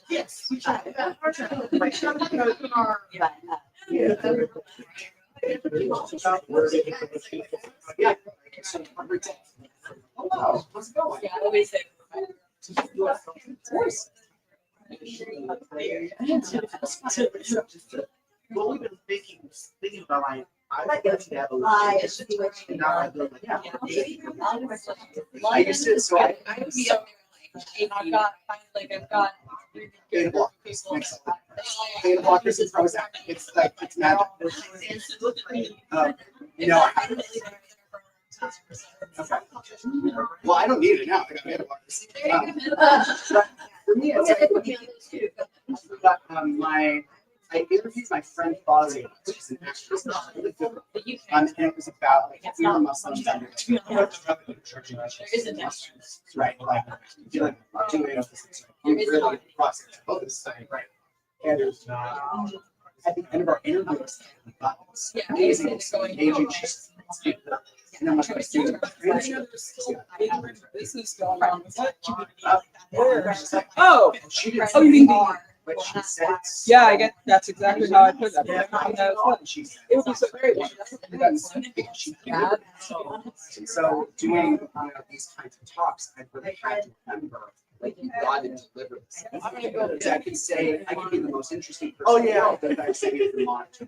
Yes. Yeah. Hello, how's it going? Yeah, always say. Well, we've been thinking about like, I like to have a little. And now I feel like, yeah. I used to, so I. I would be up there like, I've got. Beta blockers. Beta blockers and Prozac. It's like, it's magic. No, okay. Well, I don't need it now. I got beta blockers. For me, it's like, I interviewed my friend Fozzie, she's an actress. And it was about like we were Muslims. There is a difference. Right, like doing really process both this thing, right? And there's not. At the end of our interviews, Yeah, amazing, it's going. engaging. And then my student. Business going on with that Oh, Oh, she didn't. oh, you mean But she said. yeah, I get, that's exactly how I put that. Yeah, she said. It would be so great. And so doing these kinds of talks, I really had to remember, like, you got to deliver this. Because I can say, I can be the most interesting person in the world, but I'm saying it in monitor.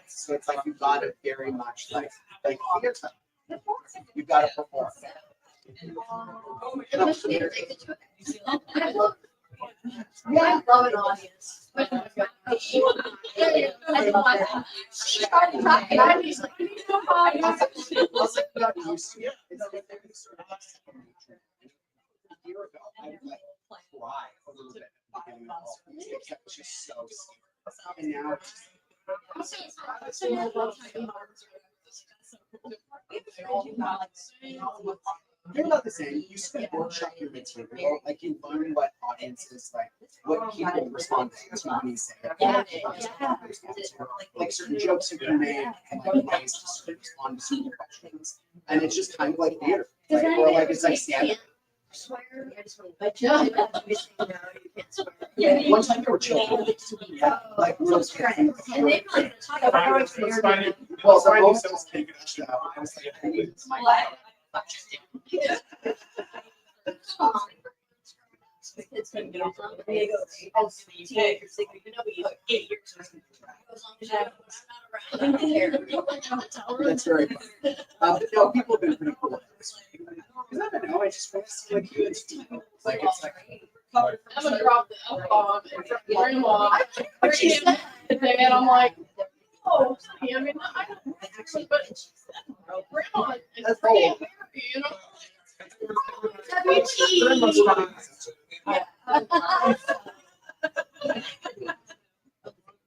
So it's like, you got to very much like theater. You've got to perform. I love an audience. She started talking, I was like, you know how I Also, you got used to it. It's like they're sort of a year ago, I would like cry a little bit. It was just so scary. And now they're not the same. You spend workshop your material, like you learn what audiences like, what people respond to when you say it. Like certain jokes you can make and like ways to sort of respond to certain questions. And it's just kind of like theater. Like, or like it's like stand-up. Yeah, one time there were children. Yeah, like real children. And they really talk about it. Well, the most that was taken out, I was like, I need this mic. It's been good. They go, oh, so you take, you're sick, you know, you 8 years. As long as I'm not around. That's very fun. But no, people have been pretty cool. Because I don't know, I just want to see like good people. Like it's like. I'm gonna drop the F-bomb in front of grandma. And I'm like, oh, I mean, I don't actually, but grandma is pretty happy, you know?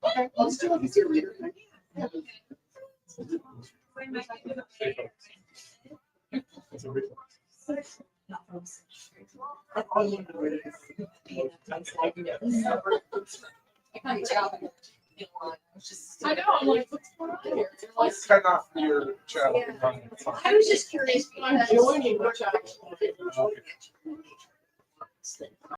Okay, let's do it here later. I know, I'm like, what's going on here? They're like, Cut off your child. I was just curious, but I'm joining, which I.